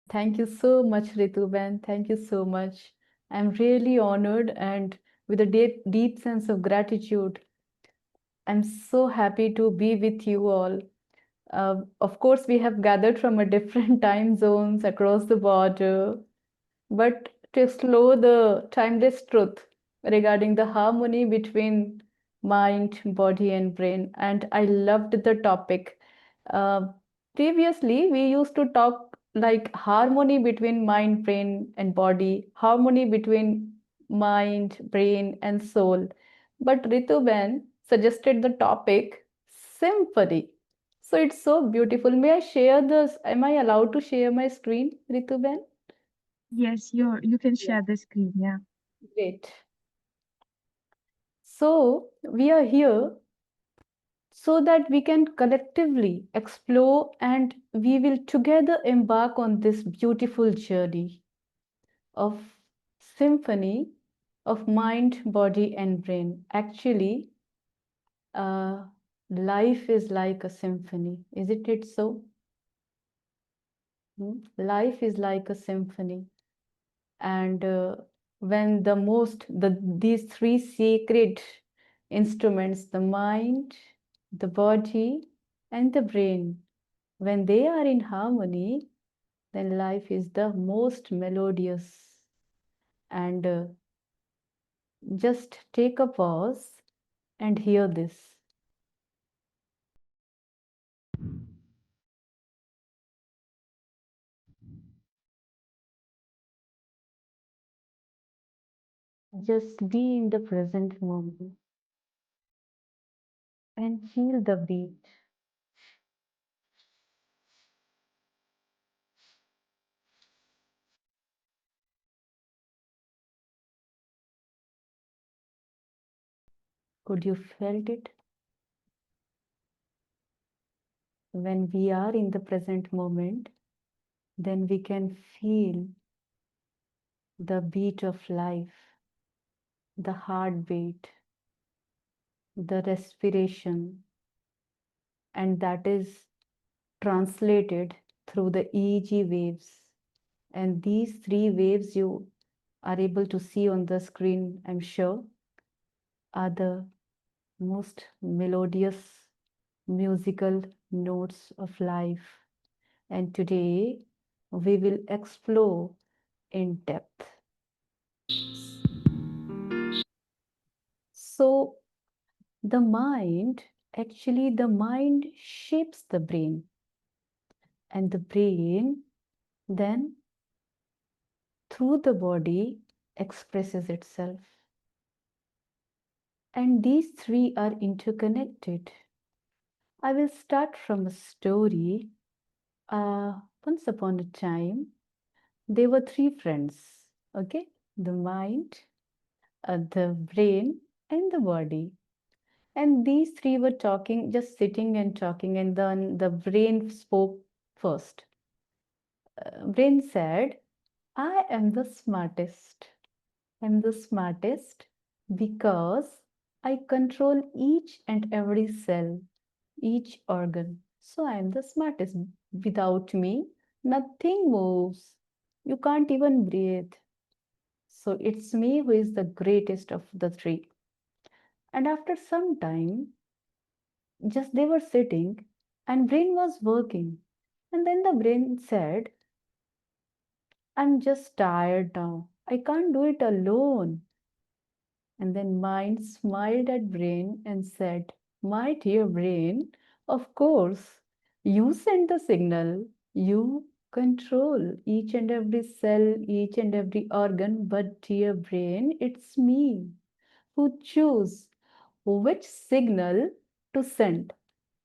Thank you so much, Rituban. Thank you so much. I'm really honored and with a deep sense of gratitude. I'm so happy to be with you all. Of course, we have gathered from a different time zones across the border, but to explore the timeless truth regarding the harmony between mind, body, and brain. And I loved the topic. Uh, Previously, we used to talk like harmony between mind, brain, and body, harmony between mind, brain, and soul. But Rituben suggested the topic symphony. So it's so beautiful. May I share this? Am I allowed to share my screen, Rituben? Yes, you can Yeah. share the screen. Yeah. Great. So we are here so that we can collectively explore and we will together embark on this beautiful journey of symphony of mind, body, and brain. Actually, uh, life is like a symphony, isn't it so? Life is like a symphony. And when these three sacred instruments, the mind, the body, and the brain, when they are in harmony, then life is the most melodious. And just take a pause and hear this. Just be in the present moment and feel the beat. Could you felt it? When we are in the present moment, then we can feel the beat of life, the heartbeat, the respiration, and that is translated through the EEG waves. And these three waves you are able to see on the screen, I'm sure, are the most melodious musical notes of life. And today we will explore in depth. So, the mind shapes the brain, and the brain then through the body expresses itself. And these three are interconnected. I will start from a story. Once upon a time, there were three friends. Okay, the mind, the brain, and the body. And these three were talking, just sitting and talking, and then the brain spoke first. Brain said, I am the smartest. I'm the smartest because I control each and every cell, each organ. So I am the smartest. Without me, nothing moves. You can't even breathe. So it's me who is the greatest of the three. And after some time, just they were sitting and brain was working. And then the brain said, I'm just tired now. I can't do it alone. And then mind smiled at brain and said, my dear brain, of course, you send the signal. You control each and every cell, each and every organ. But dear brain, it's me who choose which signal to send,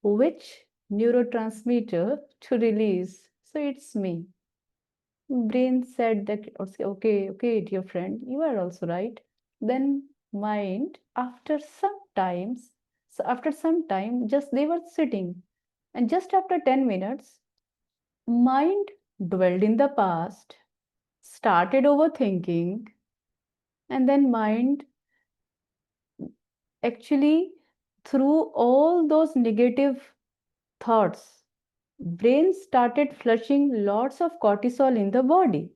which neurotransmitter to release. So it's me. Brain said that, okay, okay, dear friend, you are also right. Then mind, after some time, just they were sitting, and just after 10 minutes, mind dwelled in the past, started overthinking, and then mind actually through all those negative thoughts, brain started flushing lots of cortisol in the body.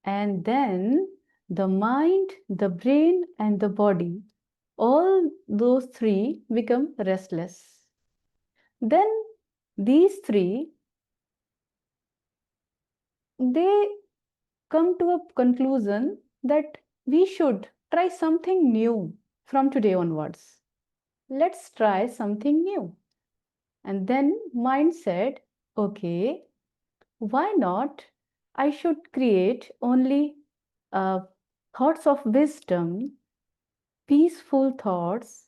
And then the mind, the brain, and the body, all those three become restless. Then these three, they come to a conclusion that we should try something new from today onwards. Let's try something new. And then mind said, okay, why not? I should create only uh, thoughts of wisdom, peaceful thoughts.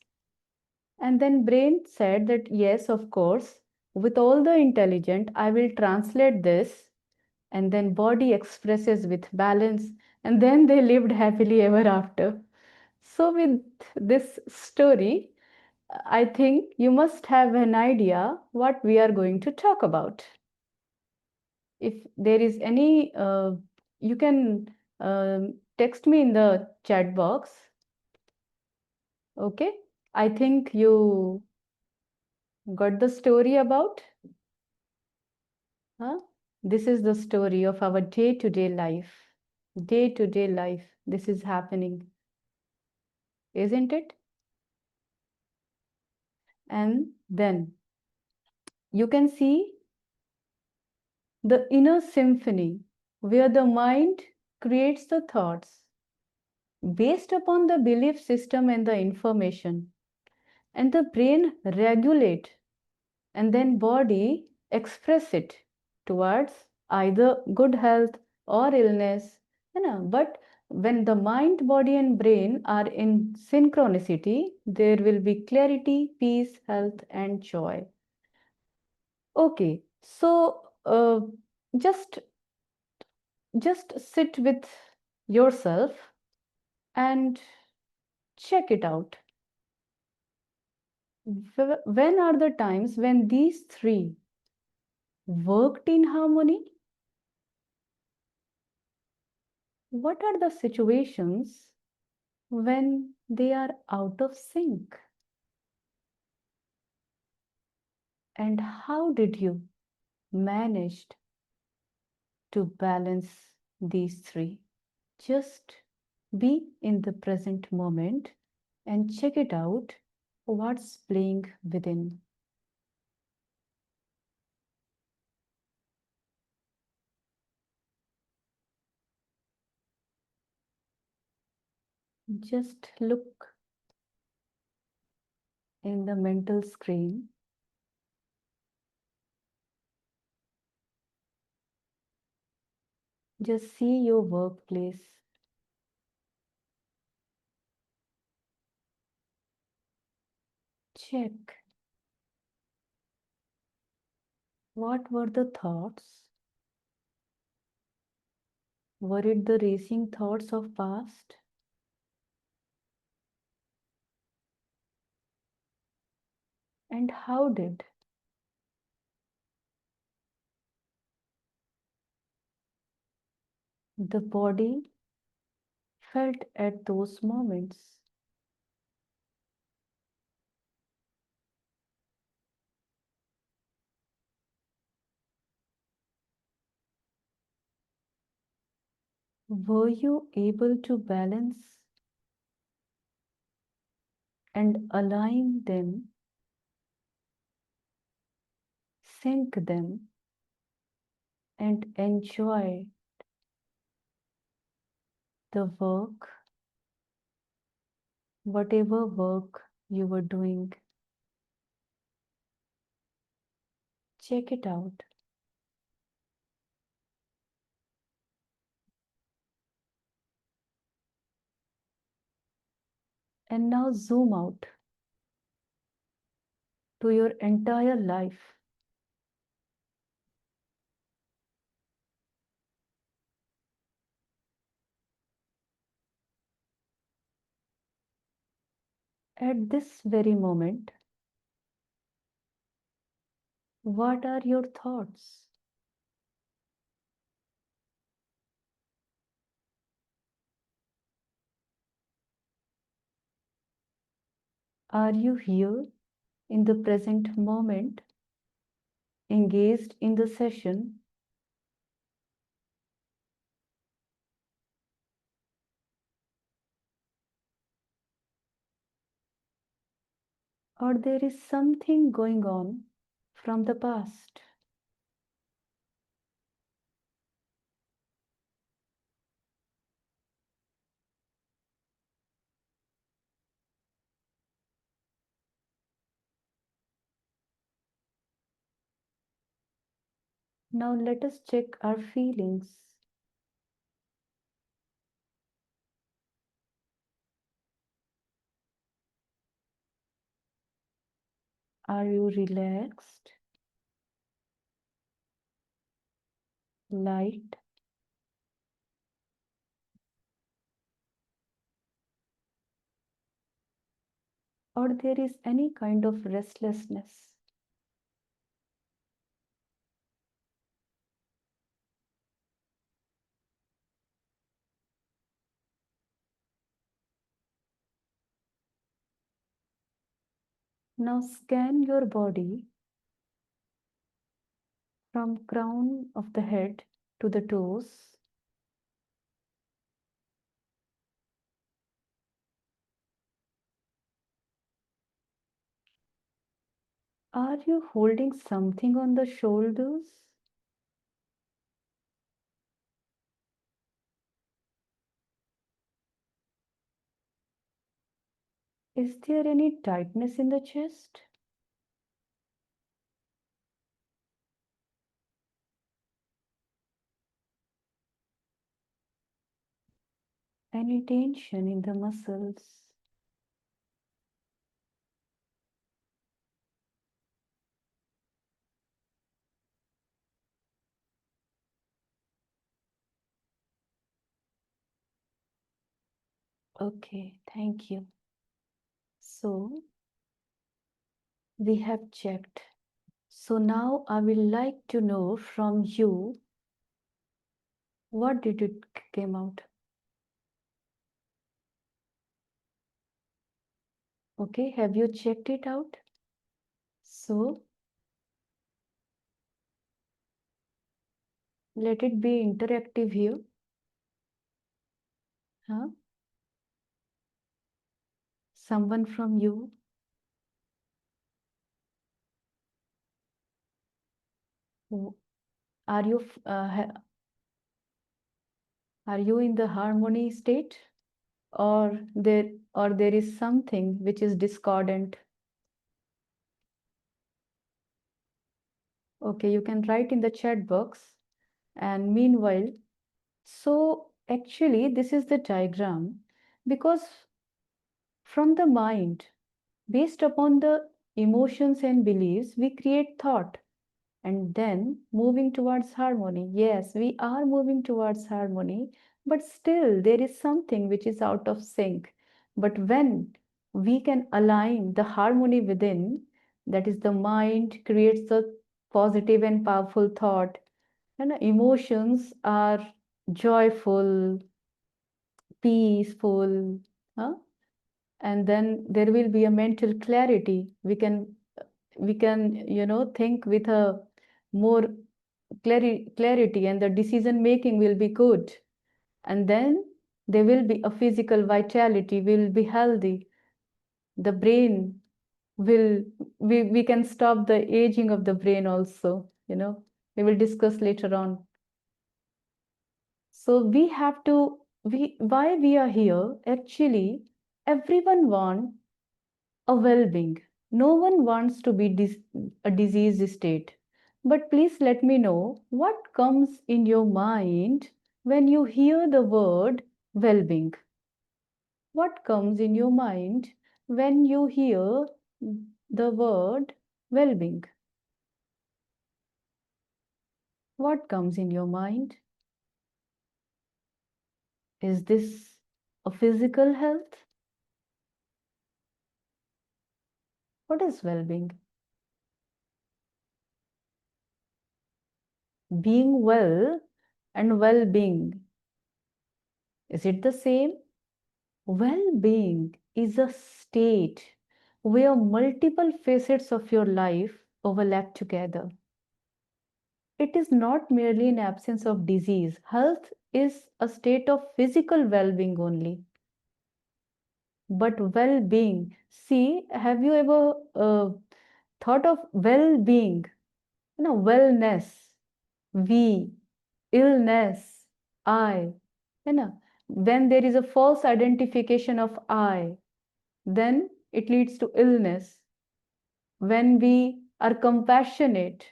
And then brain said that yes, of course, with all the intelligent, I will translate this. And then body expresses with balance. And then they lived happily ever after. So with this story, I think you must have an idea what we are going to talk about. If there is any, you can text me in the chat box. Okay. I think you got the story about, huh? This is the story of our day-to-day life. Day-to-day life. This is happening, isn't it? And then you can see the inner symphony where the mind creates the thoughts based upon the belief system and the information, and the brain regulate, and then body express it towards either good health or illness, but when the mind, body, and brain are in synchronicity, there will be clarity, peace, health, and joy. Okay, so just just sit with yourself and check it out. When are the times when these three worked in harmony? What are the situations when they are out of sync? And how did you manage to balance these three? Just be in the present moment and check it out what's playing within. Just look in the mental screen. Just see your workplace. Check what were the thoughts. Were it the racing thoughts of past? And how did the body felt at those moments? Were you able to balance and align them, sync them, and enjoy the work, whatever work you were doing? Check it out. And now zoom out to your entire life. At this very moment, what are your thoughts? Are you here in the present moment? engaged in the session, or there is something going on from the past. Now let us check our feelings. Are you relaxed, light, or there is any kind of restlessness? Now scan your body from crown of the head to the toes. Are you holding something on the shoulders? Is there any tightness in the chest? Any tension in the muscles? Okay, thank you. So we have checked. So now I will like to know from you, what did it came out? Okay, have you checked it out? So let it be interactive here. Huh? Someone from you? Are you are you in the harmony state, or there is something which is discordant? Okay, you can write in the chat box. And meanwhile, so actually this is the diagram, because from the mind, based upon the emotions and beliefs, we create thought, and then moving towards harmony. Yes, we are moving towards harmony, but still there is something which is out of sync. But when we can align the harmony within, that is the mind creates the positive and powerful thought, and emotions are joyful, peaceful, huh? And then there will be a mental clarity. We can think with a more clarity, and the decision making will be good. And then there will be a physical vitality, will be healthy. The brain will, we can stop the aging of the brain also. We will discuss later on. So we have to, why we are here, actually, everyone wants a well-being. No one wants to be a diseased state. But please let me know what comes in your mind when you hear the word well-being. What comes in your mind when you hear the word well-being? What comes in your mind? Is this a physical health? What is well-being? Being well and well-being, is it the same? Well-being is a state where multiple facets of your life overlap together. It is not merely an absence of disease. Health is a state of physical well being only, but well being. See, have you ever thought of well being? Wellness, we, illness, I. When there is a false identification of I, then it leads to illness. When we are compassionate,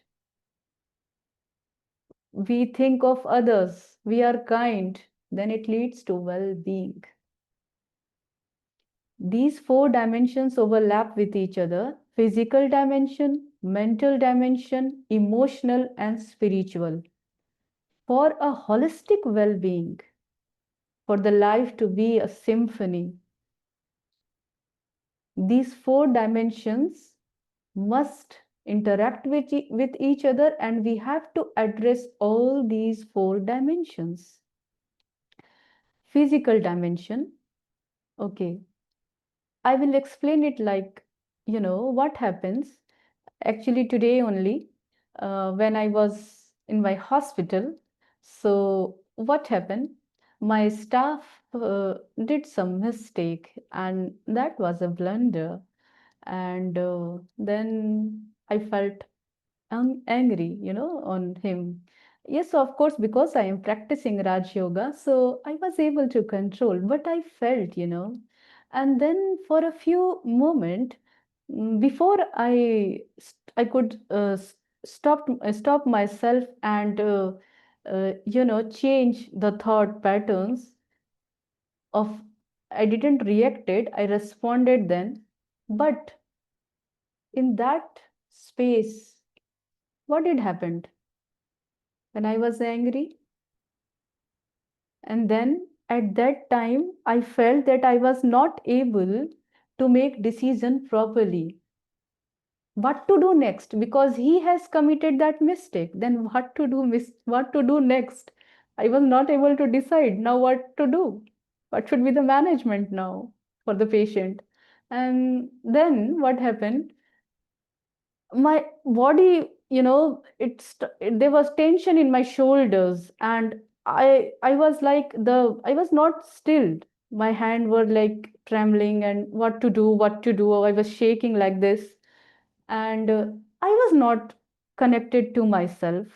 we think of others, we are kind, then it leads to well being. These four dimensions overlap with each other: physical dimension, mental dimension, emotional, and spiritual. For a holistic well being, for the life to be a symphony, these four dimensions must interact with each other, and we have to address all these four dimensions. Physical dimension, okay, I will explain it like, what happens. Actually, today only, when I was in my hospital, so what happened? My staff did some mistake, and that was a blunder. And then I felt angry, on him. Yes, of course, because I am practicing Raj Yoga, so I was able to control, but I felt, and then for a few moments, before I could stop myself and change the thought patterns of I didn't react it, I responded then, but in that space, what did happen when I was angry? And then at that time, I felt that I was not able to make decision properly. What to do next? Because he has committed that mistake. Then what to do next? I was not able to decide now what to do. What should be the management now for the patient? And then what happened? My body, there was tension in my shoulders, and I was like I was not stilled. My hand were like trembling, and what to do, I was shaking like this. And I was not connected to myself.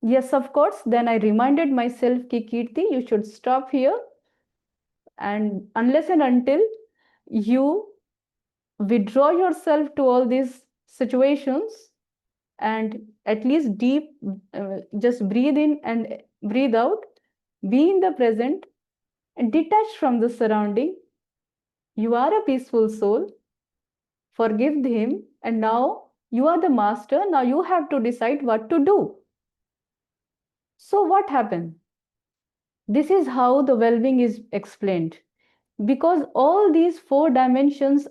Yes, of course, then I reminded myself, ki Kirti, you should stop here, and unless and until you withdraw yourself to all these situations, and at least just breathe in and breathe out, be in the present and detach from the surrounding. You are a peaceful soul, forgive him, and now you are the master. Now you have to decide what to do. So what happened? This is how the well-being is explained, because all these four dimensions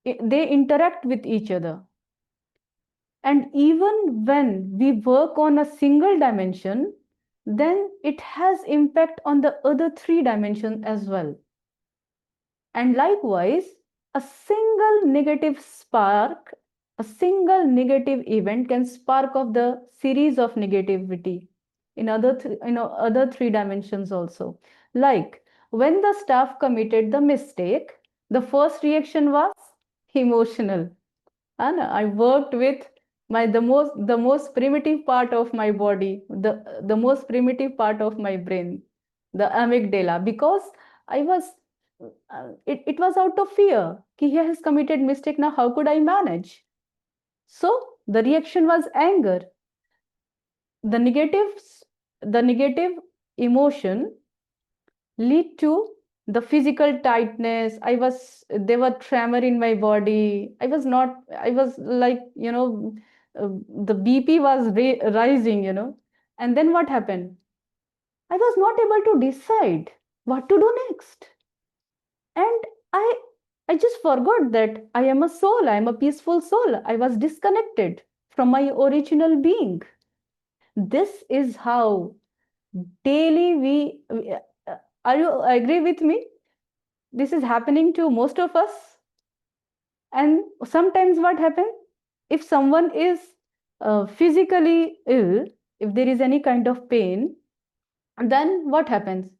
they interact with each other. And even when we work on a single dimension, then it has impact on the other three dimensions as well. And likewise, a single negative spark, a single negative event can spark off the series of negativity in other three dimensions also. Like when the staff committed the mistake, the first reaction was emotional. And I worked with the most primitive part of my body, the most primitive part of my brain, the amygdala, because I was it was out of fear. He has committed mistake, now how could I manage? So the reaction was anger. The negatives, the negative emotion lead to the physical tightness. There were tremor in my body. I was like, the BP was rising, and then what happened? I was not able to decide what to do next. And i I just forgot that I am a soul, I am a peaceful soul. I was disconnected from my original being. This is how daily are you agree with me? This is happening to most of us. And sometimes what happens, if someone is physically ill, if there is any kind of pain, then what happens?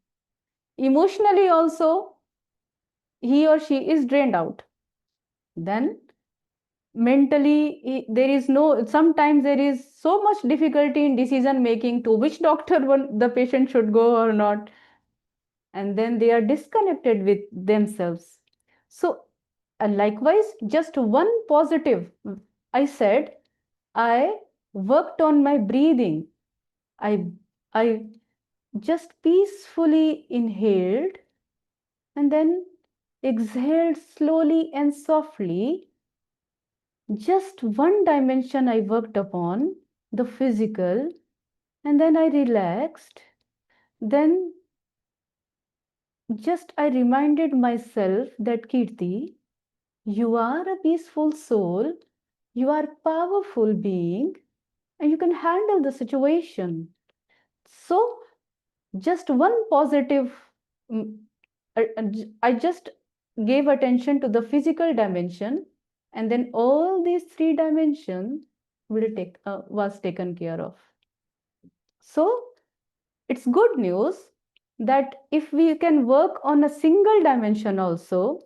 Emotionally also, he or she is drained out. Then mentally, there is no, sometimes there is so much difficulty in decision making to which doctor the patient should go or not. And then they are disconnected with themselves. So, likewise, just one positive. I said, I worked on my breathing. I, I just peacefully inhaled and then exhaled slowly and softly. Just one dimension I worked upon, the physical, and then I relaxed. Then just I reminded myself that Kirti, you are a peaceful soul, you are a powerful being, and you can handle the situation. So, just one positive, mm, I just gave attention to the physical dimension, and then all these three dimensions was taken care of. So, it's good news that if we can work on a single dimension also,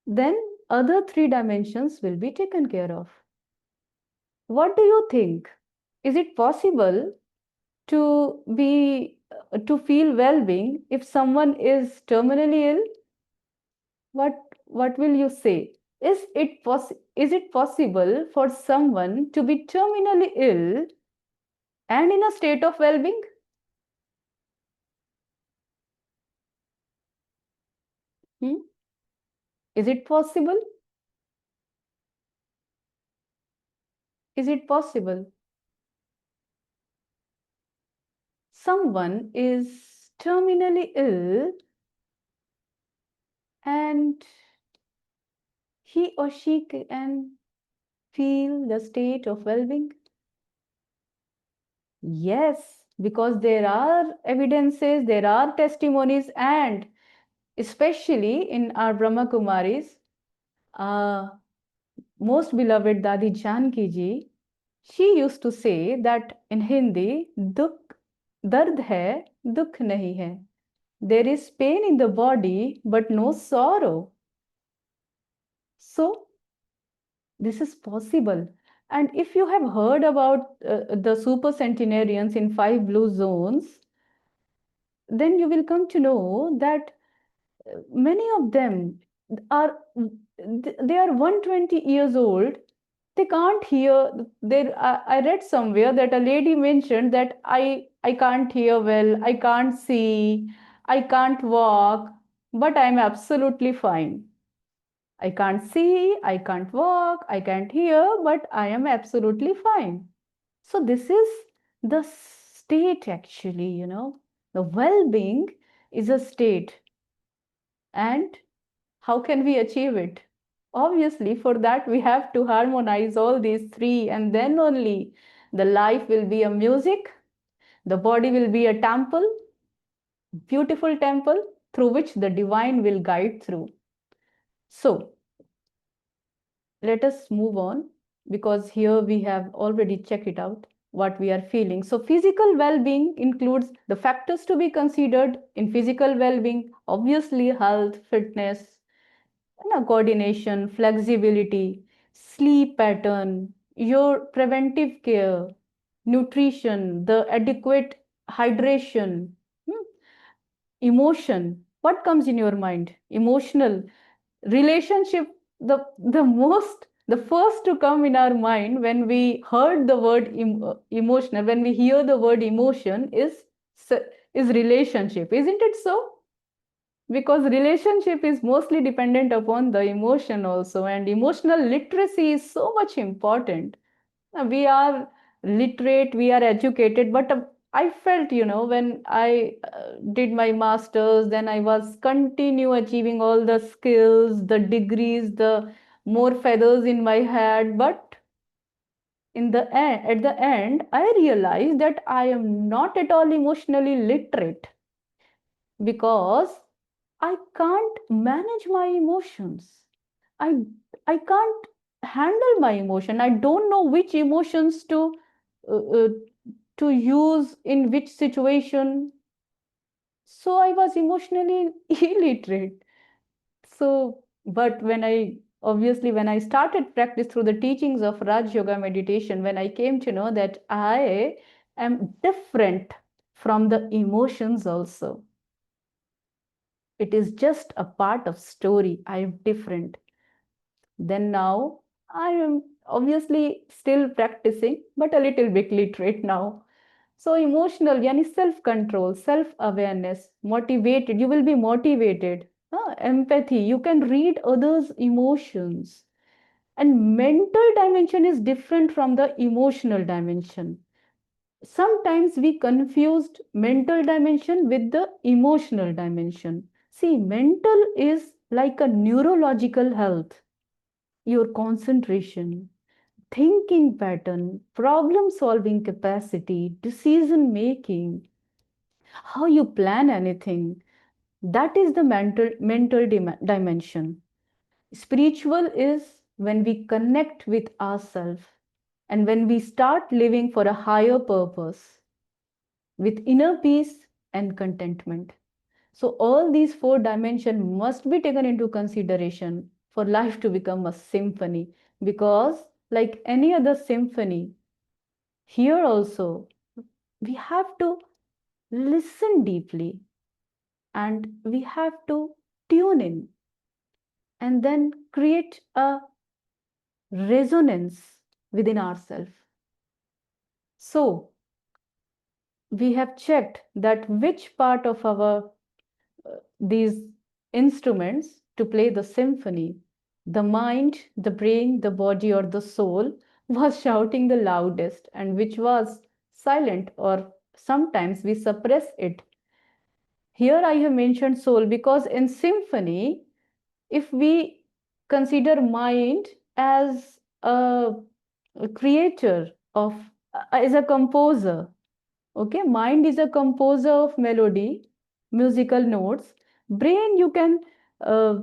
then other three dimensions will be taken care of. What do you think? Is it possible to feel well-being if someone is terminally ill? What will you say? Is it possible for someone to be terminally ill and in a state of well-being? Hmm? Is it possible? Is it possible? Someone is terminally ill and he or she can feel the state of well-being? Yes, because there are evidences, there are testimonies, and especially in our Brahma Kumaris, uh, most beloved Dadi Janki ji, she used to say that in Hindi, dukh, dard hai, dukh nahi hai. There is pain in the body, but no sorrow. So, this is possible. And if you have heard about the super centenarians in five blue zones, then you will come to know that many of them are they are 120 years old. They can't hear. There, I read somewhere that a lady mentioned that I can't hear well, I can't see, I can't walk, but I'm absolutely fine. I can't see, I can't walk, I can't hear, but I am absolutely fine. So, this is the state actually, The well being is a state. And how can we achieve it? Obviously, for that, we have to harmonize all these three, and then only the life will be a music, the body will be a temple, beautiful temple through which the divine will guide through. So, let us move on because here we have already checked it out what we are feeling. So, physical well being includes the factors to be considered in physical well being, obviously, health, fitness, coordination, flexibility, sleep pattern, your preventive care, nutrition, the adequate hydration, emotion. What comes in your mind? Emotional relationship, the first to come in our mind when we heard the word emotional, when we hear the word emotion is relationship, isn't it so? Because relationship is mostly dependent upon the emotion also, and emotional literacy is so much important. We are literate, we are educated, but I felt, when I did my masters, then I was continue achieving all the skills, the degrees, the more feathers in my head, but at the end I realized that I am not at all emotionally literate because I can't manage my emotions. I I can't. handle my emotion. I don't know which emotions uh, uh, to use in which situation. So I was emotionally illiterate. So, but when I started practice through the teachings of Raj Yoga meditation, when I came to know that I am different from the emotions also. It is just a part of story. I am different. Then now I am obviously still practicing, but a little bit literate now. So emotional, yani self-control, self-awareness, motivated. You will be motivated. Empathy. You can read others' emotions. And mental dimension is different from the emotional dimension. Sometimes we confused mental dimension with the emotional dimension. See, mental is like a neurological health, your concentration, thinking pattern, problem solving capacity, decision making, how you plan anything. That is the mental dimension. Spiritual is when we connect with ourselves and when we start living for a higher purpose with inner peace and contentment. So all these four dimensions must be taken into consideration for life to become a symphony, because like any other symphony, here also we have to listen deeply and we have to tune in and then create a resonance within ourselves. So we have checked that which part of our these instruments to play the symphony, the mind, the brain, the body, or the soul was shouting the loudest, and which was silent, or sometimes we suppress it. Here I have mentioned soul because in symphony, if we consider mind as a creator of, as a composer, okay, mind is a composer of melody, musical notes. Brain you can uh,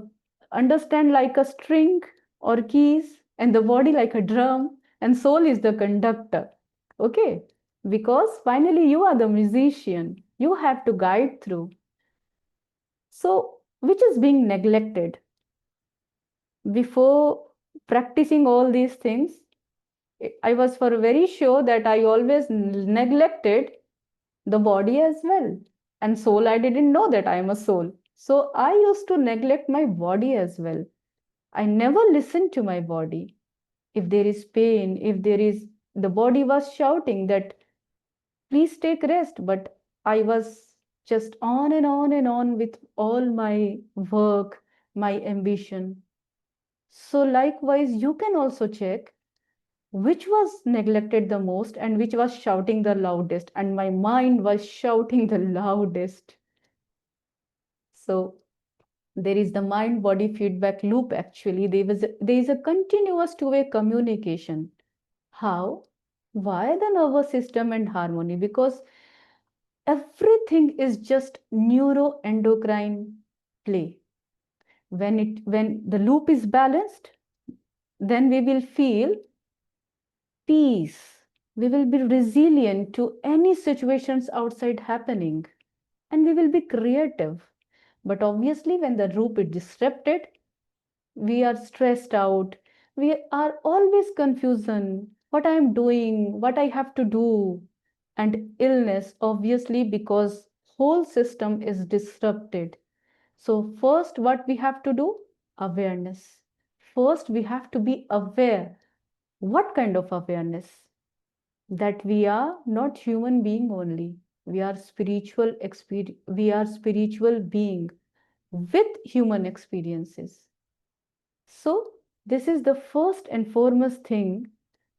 understand like a string or keys, and the body like a drum, and soul is the conductor. Okay, because finally you are the musician, you have to guide through. So which is being neglected before practicing all these things? I was for very sure that I always neglected the body as well. And soul, I didn't know that I am a soul. So I used to neglect my body as well. I never listened to my body. If there is pain, if there is, the body was shouting that please take rest, but I was just on and on and on with all my work, my ambition. So likewise you can also check which was neglected the most and which was shouting the loudest, and my mind was shouting the loudest. So there is the mind body feedback loop. Actually there is a continuous two-way communication. How? Why the nervous system and harmony? Because everything is just neuroendocrine play. When the loop is balanced, then we will feel peace. We will be resilient to any situations outside happening, and we will be creative. But obviously, when the loop is disrupted, we are stressed out. We are always confusion. What I am doing, what I have to do, and illness. Obviously, because whole system is disrupted. So first, what we have to do? Awareness. First, we have to be aware. What kind of awareness? That we are not human being only, we are spiritual we are spiritual being with human experiences. So this is the first and foremost thing,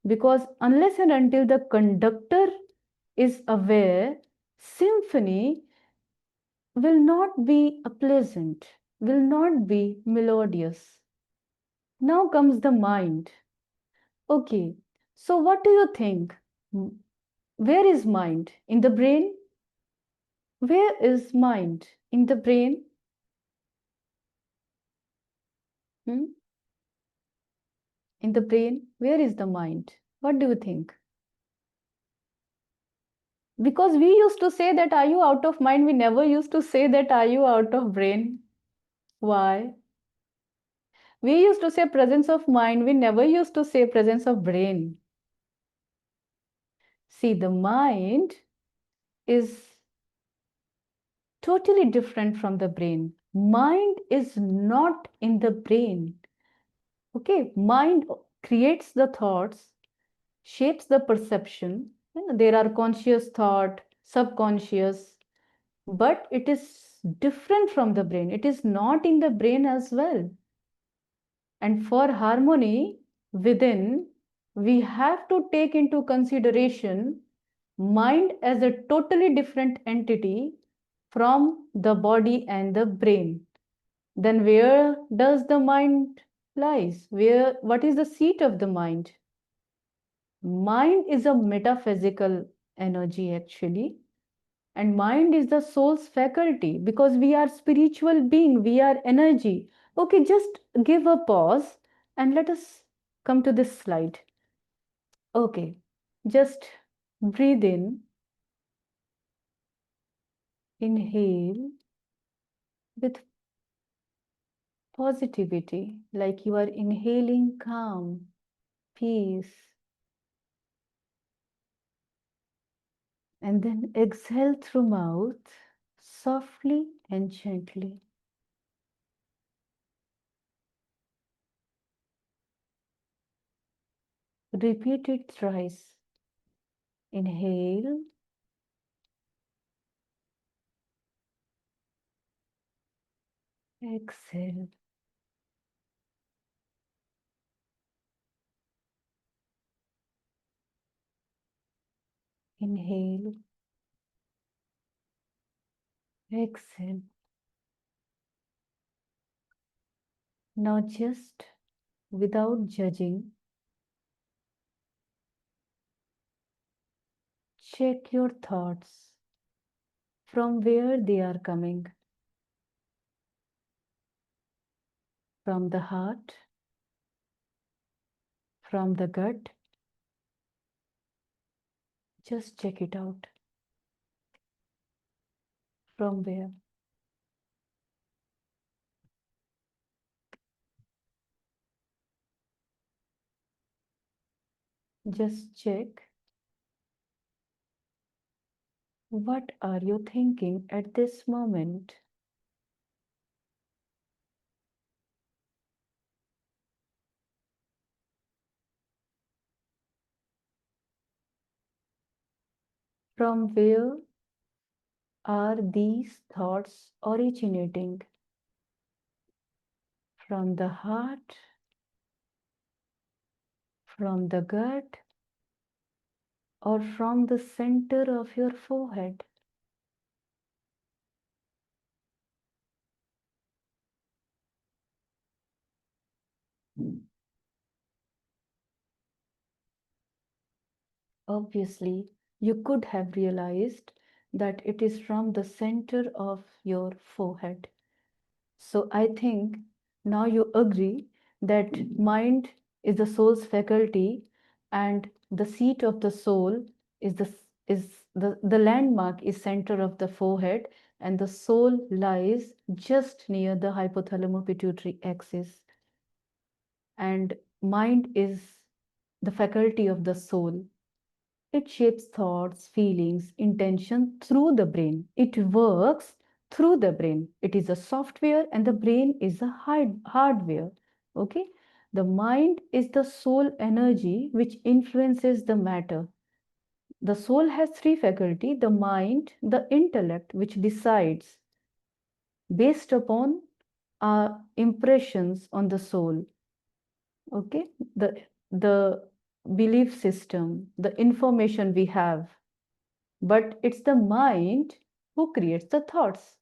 because unless and until the conductor is aware, symphony will not be a pleasant, will not be melodious. Now comes the mind. Okay, so what do you think? Where is mind? In the brain? Where is mind? In the brain? Hmm? In the brain, where is the mind? What do you think? Because we used to say that are you out of mind? We never used to say that are you out of brain? Why? We used to say presence of mind. We never used to say presence of brain. See, the mind is totally different from the brain. Mind is not in the brain. Okay, mind creates the thoughts, shapes the perception. There are conscious thought, subconscious, but it is different from the brain. It is not in the brain as well. And for harmony within, we have to take into consideration mind as a totally different entity from the body and the brain. Then where does the mind lies? Where, what is the seat of the mind? Mind is a metaphysical energy actually, and mind is the soul's faculty because we are spiritual being, we are energy. Okay, just give a pause and let us come to this slide. Okay, just breathe in, inhale with positivity, like you are inhaling calm, peace, and then exhale through mouth softly and gently. Repeat it thrice. Inhale, exhale. Inhale, exhale. Now, just without judging, check your thoughts from where they are coming. From the heart, from the gut. Just check it out. From where? Just check what are you thinking at this moment. From where are these thoughts originating? From the heart, from the gut, or from the center of your forehead? Obviously, you could have realized that it is from the center of your forehead. So I think now you agree that mind is the soul's faculty and the seat of the soul is the landmark is center of the forehead, and the soul lies just near the hypothalamo pituitary axis, and mind is the faculty of the soul. It shapes thoughts, feelings, intention through the brain. It works through the brain. It is a software and the brain is a hardware. Okay? The mind is the soul energy which influences the matter. The soul has three faculty: the mind, the intellect, which decides based upon our impressions on the soul. Okay? The belief system, the information we have, but it's the mind who creates the thoughts.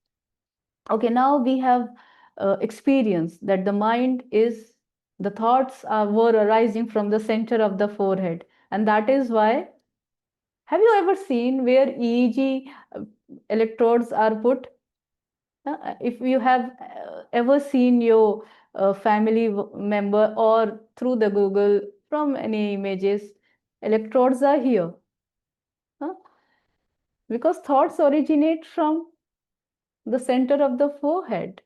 Okay, now we have experienced that the mind is, the thoughts were arising from the center of the forehead, and that is why, have you ever seen where EEG electrodes are put? If you have ever seen your a family member or through the Google from any images, electrodes are here. Huh? Because thoughts originate from the center of the forehead.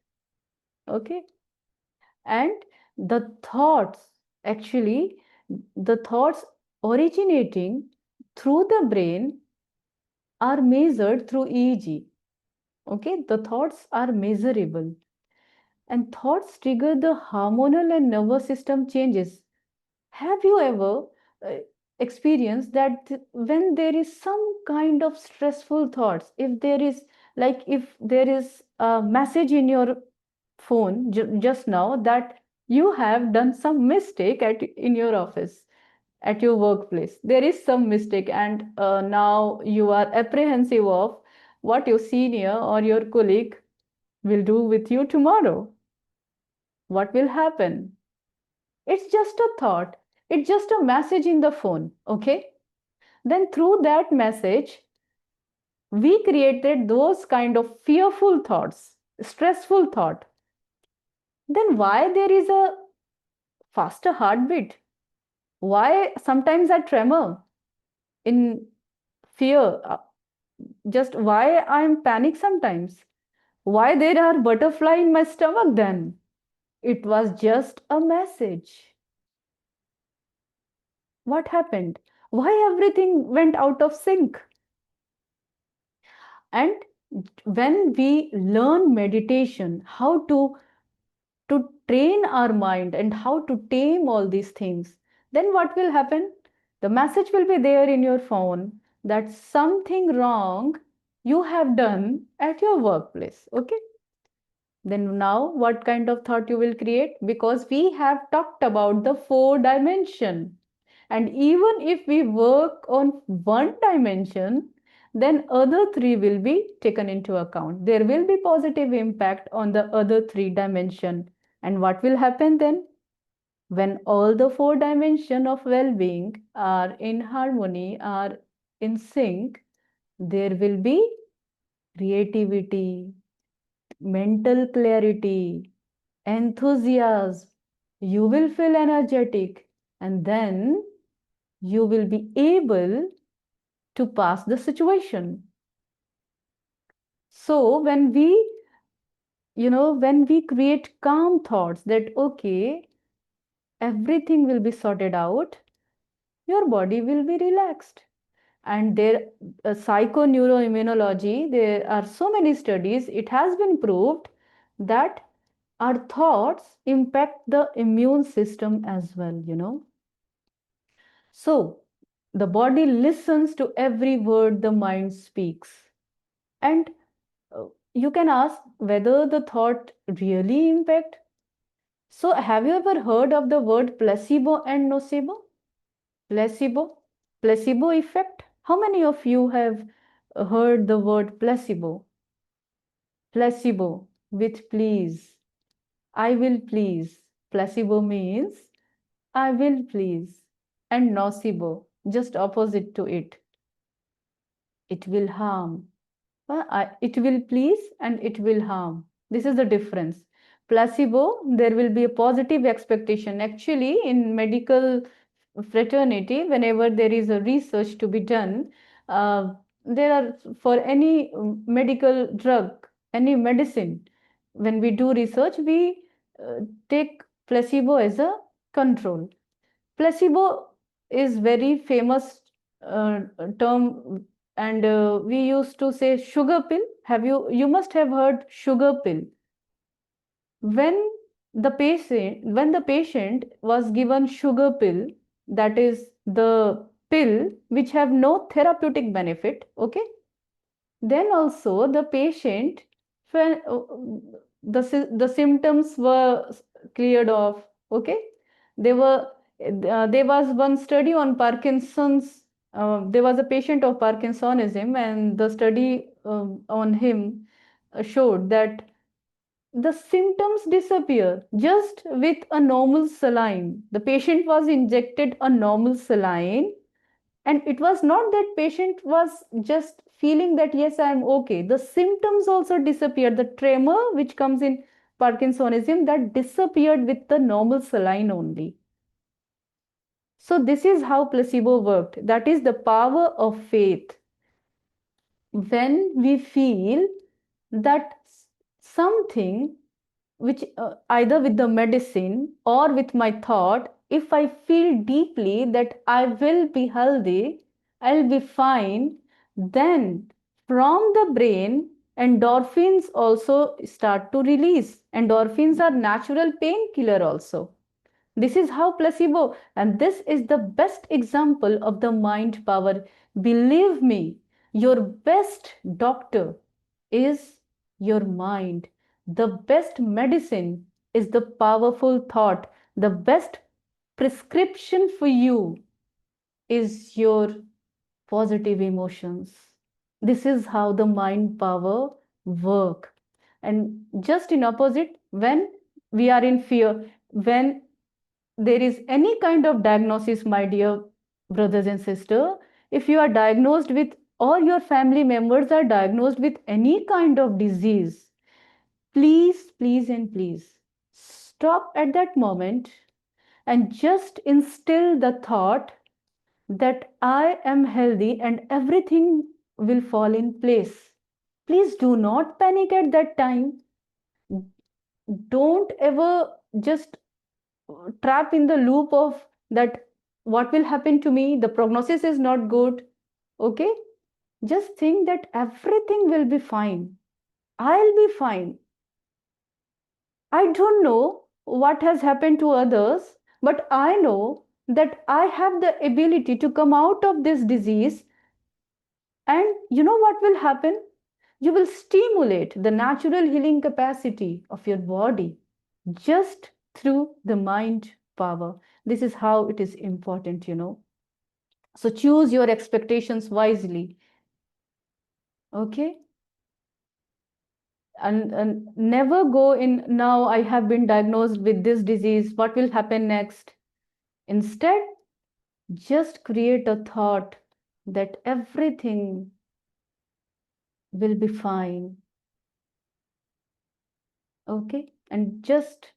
Okay. And the thoughts, actually, the thoughts originating through the brain are measured through EEG. Okay, the thoughts are measurable, and thoughts trigger the hormonal and nervous system changes. Have you ever uh, experienced that when there is some kind of stressful thoughts, if there is, like, if there is a message in your phone just now that you have done some mistake in your office, at your workplace, there is some mistake, and now you are apprehensive of what your senior or your colleague will do with you tomorrow. What will happen? It's just a thought. It's just a message in the phone. Okay. Then through that message, we created those kind of fearful thoughts, stressful thought. Then why there is a faster heartbeat? Why sometimes I tremor in fear? Just why I'm panic sometimes? Why there are butterfly in my stomach then? It was just a message. What happened? Why everything went out of sync? And when we learn meditation, how to train our mind and how to tame all these things, then what will happen? The message will be there in your phone that something wrong you have done at your workplace. Okay. Then now what kind of thought you will create? Because we have talked about the four dimension. And even if we work on one dimension, then other three will be taken into account. There will be positive impact on the other three dimension. And what will happen then? When all the four dimension of well-being are in harmony, are in sync, there will be creativity, mental clarity, enthusiasm. You will feel energetic, and then you will be able to pass the situation. So when we create calm thoughts that, okay, everything will be sorted out, your body will be relaxed. And there, psychoneuroimmunology, there are so many studies, it has been proved that our thoughts impact the immune system as well. So the body listens to every word the mind speaks. And you can ask whether the thought really impact. So have you ever heard of the word placebo and nocebo? Placebo effect. How many of you have heard the word placebo? Placebo with please. I will please. Placebo means I will please. And nocebo, just opposite to it. It will harm. It will please and it will harm. This is the difference. Placebo, there will be a positive expectation. Actually, in medical fraternity, whenever there is a research to be done, there are for any medical drug, any medicine, when we do research, we take placebo as a control. Placebo is very famous term, and we used to say sugar pill. You must have heard sugar pill. When the patient was given sugar pill, that is the pill which have no therapeutic benefit, okay, then also the patient, the symptoms were cleared off. Okay, there was one study on Parkinson's. There was a patient of Parkinsonism, and the study on him showed that the symptoms disappear just with a normal saline. The patient was injected a normal saline, and it was not that patient was just feeling that yes, I am okay. The symptoms also disappeared. The tremor which comes in Parkinsonism that disappeared with the normal saline only. So, this is how placebo worked. That is the power of faith. When we feel that something which either with the medicine or with my thought, if I feel deeply that I will be healthy, I'll be fine, then from the brain, endorphins also start to release. Endorphins are natural painkiller also. This is how placebo, and this is the best example of the mind power. Believe me, your best doctor is your mind. The best medicine is the powerful thought. The best prescription for you is your positive emotions. This is how the mind power work. And just in opposite, when we are in fear, when there is any kind of diagnosis, my dear brothers and sisters, if you are diagnosed with or your family members are diagnosed with any kind of disease, please, please, and please stop at that moment and just instill the thought that I am healthy and everything will fall in place. Please do not panic at that time. Don't ever just trap in the loop of that what will happen to me, the prognosis is not good. Okay, just think that everything will be fine. I'll be fine. I don't know what has happened to others, but I know that I have the ability to come out of this disease. And you know what will happen? You will stimulate the natural healing capacity of your body just through the mind power. This is how it is important. So choose your expectations wisely. Okay? And never go in, now I have been diagnosed with this disease. What will happen next? Instead, just create a thought that everything will be fine. Okay? And just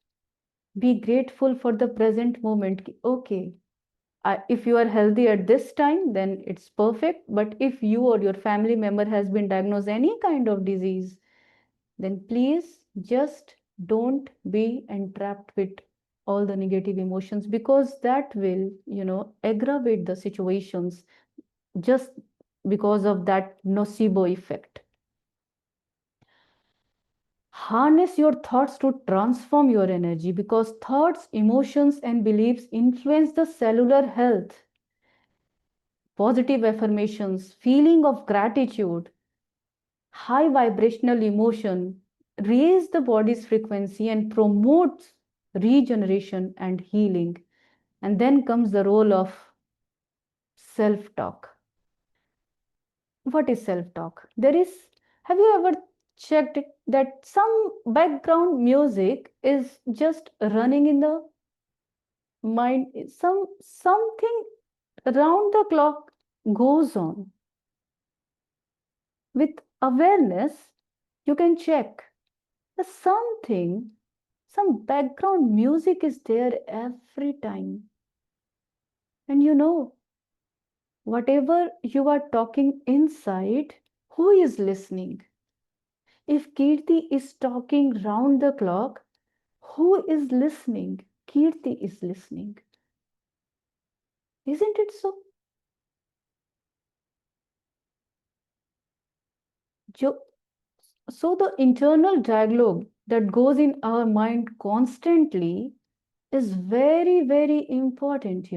be grateful for the present moment. Okay, if you are healthy at this time, then it's perfect. But if you or your family member has been diagnosed any kind of disease, then please just don't be entrapped with all the negative emotions, because that will aggravate the situations just because of that nocebo effect. Harness your thoughts to transform your energy, because thoughts, emotions, and beliefs influence the cellular health. Positive affirmations, feeling of gratitude, high vibrational emotion raise the body's frequency and promotes regeneration and healing. And then comes the role of self talk. What is self talk? Have you ever checked it, that some background music is just running in the mind? Something around the clock goes on. With awareness, you can check. There's some background music is there every time. And whatever you are talking inside, who is listening? If Keerti is talking round the clock, who is listening? Keerti is listening. Isn't it so? Jo- So the internal dialogue that goes in our mind constantly is very, very important.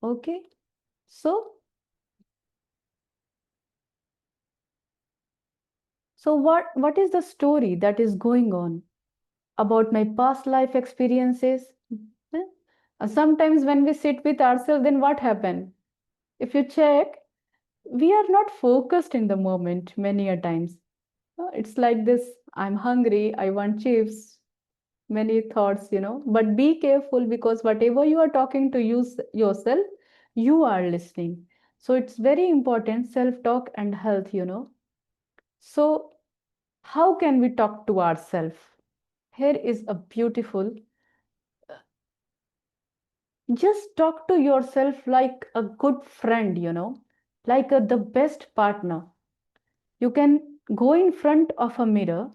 Okay. So, so what is the story that is going on about my past life experiences? Eh? Sometimes when we sit with ourselves, then what happened? If you check, we are not focused in the moment many a times. It's like this, I'm hungry, I want chips, many thoughts. But be careful, because whatever you are talking to yourself, you are listening. So it's very important, self talk and health. So, how can we talk to ourselves? Here is a beautiful, just talk to yourself like a good friend, like the best partner. You can go in front of a mirror,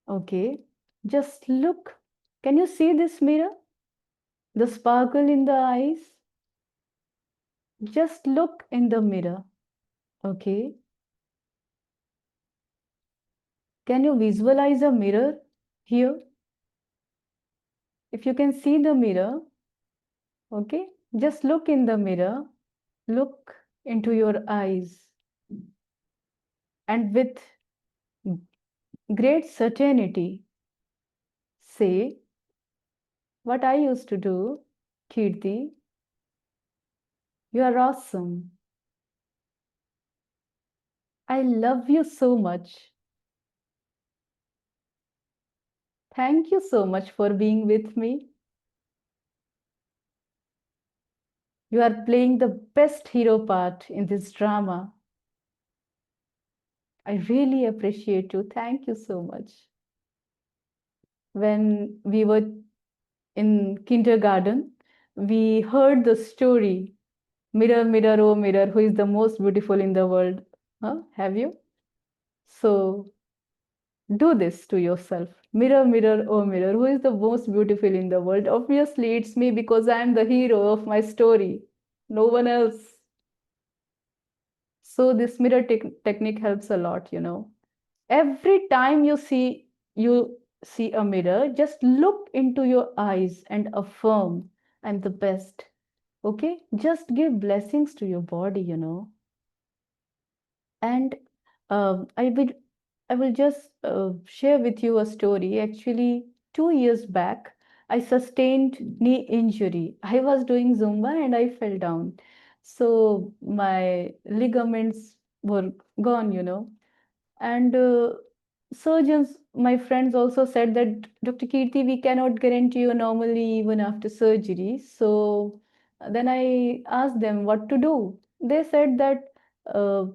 okay? Just look. Can you see this mirror? The sparkle in the eyes? Just look in the mirror, okay? Can you visualize a mirror here? If you can see the mirror, okay? Just look in the mirror, look into your eyes, and with great certainty say what I used to do, Keerti, you are awesome. I love you so much. Thank you so much for being with me. You are playing the best hero part in this drama. I really appreciate you. Thank you so much. When we were in kindergarten, we heard the story Mirror, mirror, oh mirror, who is the most beautiful in the world? Huh? Have you? So do this to yourself. Mirror, mirror, oh mirror, who is the most beautiful in the world? Obviously, it's me because I am the hero of my story. No one else. So this mirror technique helps a lot. Every time you see a mirror, just look into your eyes and affirm, I'm the best. Okay? Just give blessings to your body. And I will just share with you a story. Actually, 2 years back, I sustained knee injury. I was doing Zumba and I fell down. So my ligaments were gone. And surgeons, my friends also said that, Dr. Keerti, we cannot guarantee you normally even after surgery. So then I asked them what to do. They said that uh,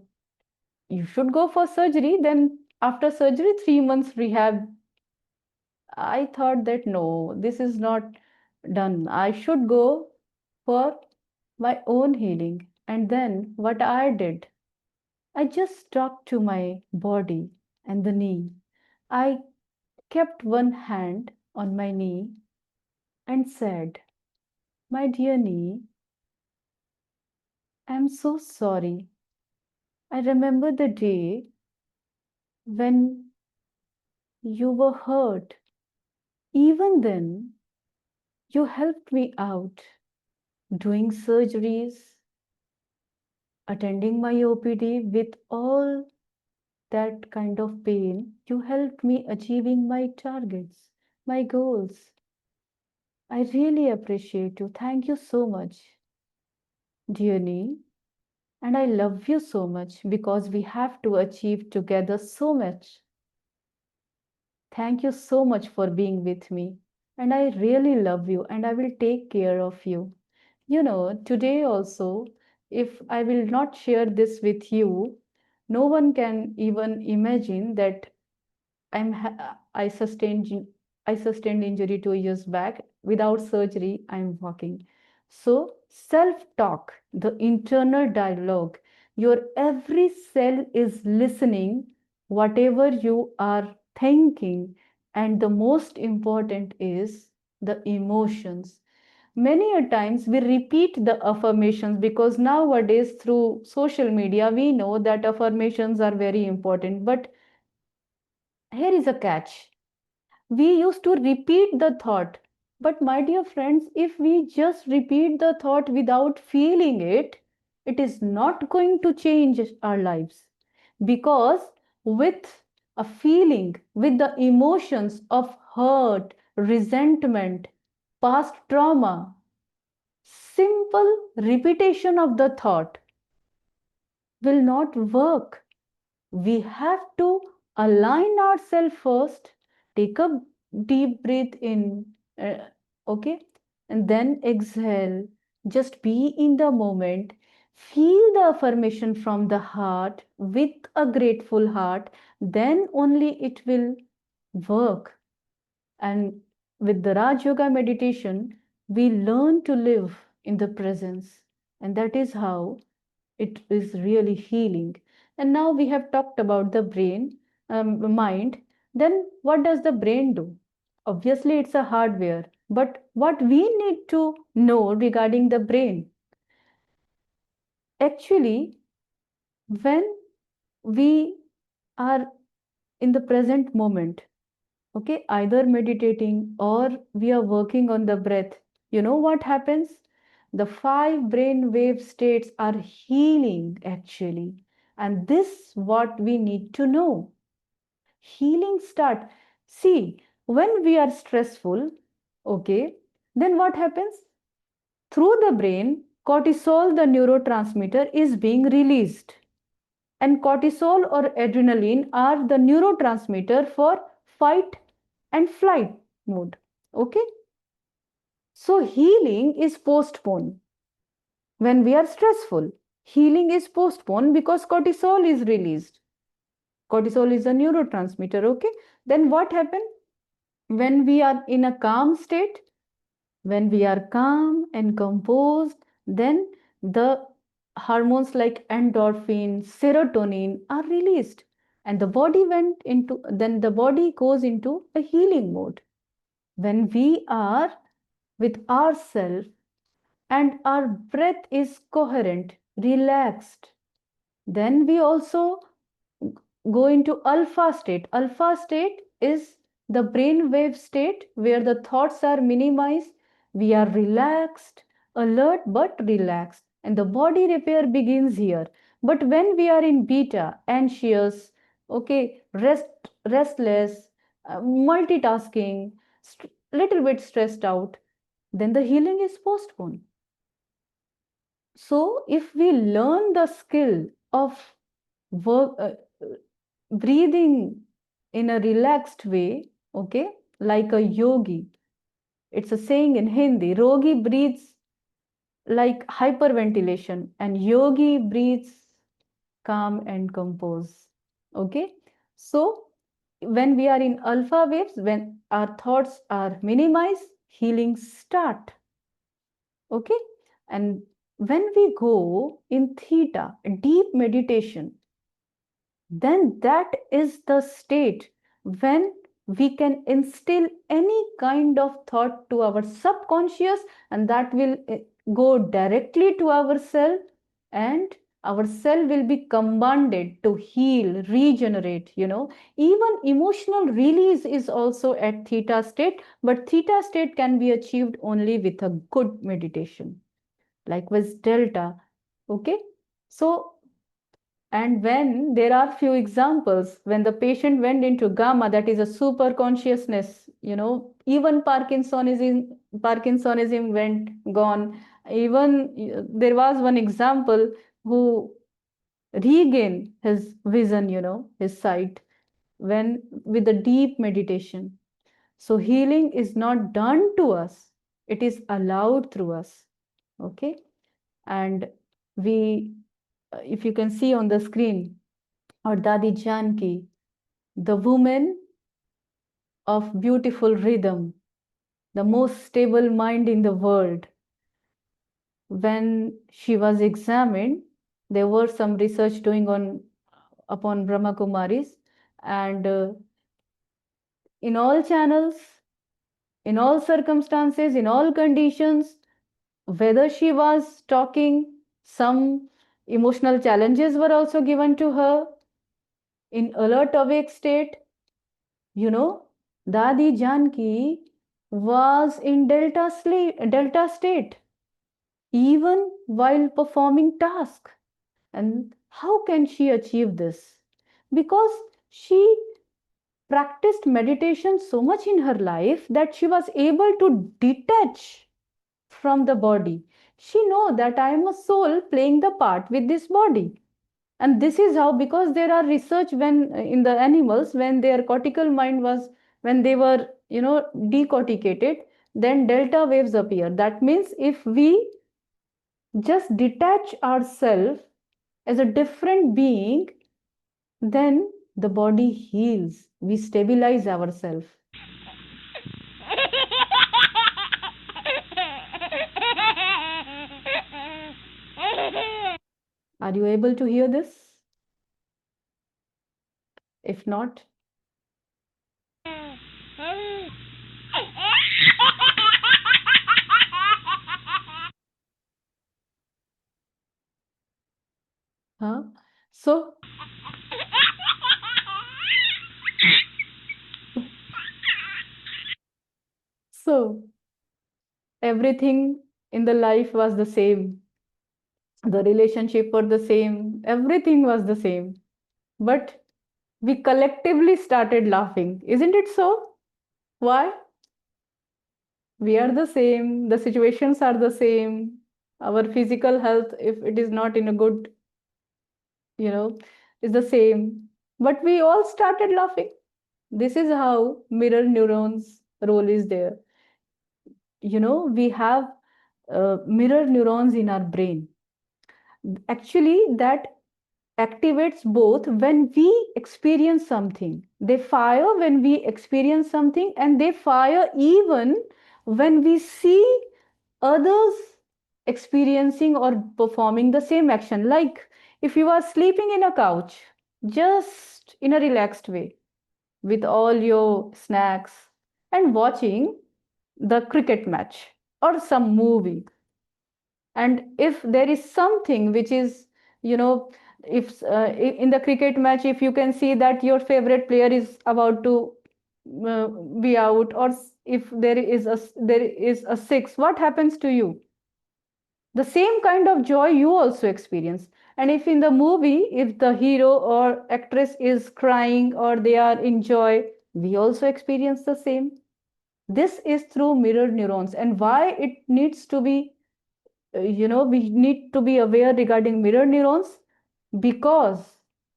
you should go for surgery. Then after surgery, 3 months rehab. I thought that no, this is not done. I should go for my own healing. And then what I did, I just talked to my body and the knee. I kept one hand on my knee and said, my dear knee, I'm so sorry. I remember the day when you were hurt. Even then, you helped me out doing surgeries, attending my OPD with all that kind of pain. You helped me achieving my targets, my goals. I really appreciate you. Thank you so much, dear Nee. And I love you so much because we have to achieve together so much. Thank you so much for being with me. And I really love you and I will take care of you. Today also, if I will not share this with you, no one can even imagine that I sustained injury 2 years back. Without surgery, I'm walking. So self-talk, the internal dialogue, your every cell is listening whatever you are thinking, and the most important is the emotions. Many a times we repeat the affirmations because nowadays through social media we know that affirmations are very important, but here is a catch. We used to repeat the thought. But, my dear friends, if we just repeat the thought without feeling it, it is not going to change our lives. Because with a feeling, with the emotions of hurt, resentment, past trauma, simple repetition of the thought will not work. We have to align ourselves first, take a deep breath in, okay, and then exhale. Just be in the moment. Feel the affirmation from the heart with a grateful heart, then only it will work. And with the Raj Yoga meditation, we learn to live in the presence. And that is how it is really healing. And now we have talked about the brain, mind. Then what does the brain do? Obviously, it's a hardware. But what we need to know regarding the brain, actually, when we are in the present moment, okay, either meditating or we are working on the breath, you know what happens? The five brain wave states are healing actually. And this what we need to know. Healing start. See, when we are stressful, okay, then what happens? Through the brain, cortisol, the neurotransmitter, is being released. And cortisol or adrenaline are the neurotransmitter for fight and flight mode. Okay, so healing is postponed when we are stressful. Healing is postponed because cortisol is released. Cortisol is a neurotransmitter. Okay, then what happens when we are in a calm state? When we are calm and composed, then the hormones like endorphin, serotonin are released, and the body goes into a healing mode. When we are with ourselves and our breath is coherent, relaxed, then we also go into alpha state. Alpha state is the brain wave state where the thoughts are minimized. We are relaxed, alert but relaxed, and the body repair begins here. But when we are in beta, anxious, okay, restless, multitasking, little bit stressed out, then the healing is postponed. So, if we learn the skill of work, breathing in a relaxed way, okay, like a yogi, it's a saying in Hindi, Rogi breathes like hyperventilation, and yogi breathes calm and compose. Okay, so when we are in alpha waves, when our thoughts are minimized, healing start. Okay, and when we go in theta, deep meditation, then that is the state when we can instill any kind of thought to our subconscious, and that will go directly to our cell, and our cell will be commanded to heal, regenerate. Even emotional release is also at theta state, but theta state can be achieved only with a good meditation. Likewise delta. Okay, so and when there are few examples when the patient went into gamma, that is a super consciousness, even Parkinsonism went gone. Even there was one example who regained his vision, his sight, when with the deep meditation. So healing is not done to us; it is allowed through us. Okay, and we, if you can see on the screen, or Dadi Janki, the woman of beautiful rhythm, the most stable mind in the world. When she was examined, there were some research doing on upon Brahma Kumaris, and in all channels, in all circumstances, in all conditions, whether she was talking, some emotional challenges were also given to her in alert awake state. Dadi Janki was in delta state even while performing task. And how can she achieve this? Because she practiced meditation so much in her life that she was able to detach from the body. She know that I am a soul playing the part with this body. And this is how, because there are research when in the animals, when their cortical mind was, when they were decorticated, then delta waves appear. That means if we just detach ourselves as a different being, then the body heals. We stabilize ourselves. Are you able to hear this? If not, huh? So, so everything in the life was the same. The relationship were the same. Everything was the same. But we collectively started laughing. Isn't it so? Why? We are the same. The situations are the same. Our physical health, if it is not in a good, you know, is the same. But we all started laughing. This is how mirror neurons role is there. We have mirror neurons in our brain. Actually, that activates both when we experience something. They fire when we experience something, and they fire even when we see others experiencing or performing the same action. Like if you are sleeping in a couch, just in a relaxed way, with all your snacks and watching the cricket match or some movie, and if there is something which is, you know if in the cricket match, if you can see that your favorite player is about to uh, be out, or if there is a six, what happens to you? The same kind of joy you also experience. And if in the movie, if the hero or actress is crying or they are in joy, we also experience the same. This is through mirror neurons. And why it needs to be, we need to be aware regarding mirror neurons, because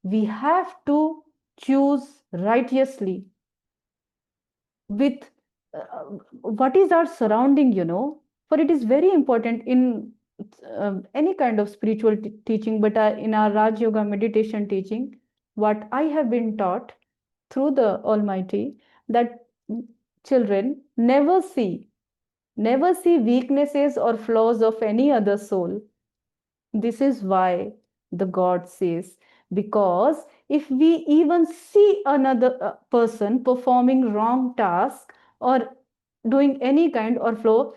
we have to choose righteously with what is our surrounding, for it is very important in any kind of spiritual teaching, but in our Raj Yoga meditation teaching, what I have been taught through the Almighty, that children never see weaknesses or flaws of any other soul. This is why the God says, because if we even see another person performing wrong task or doing any kind or flow,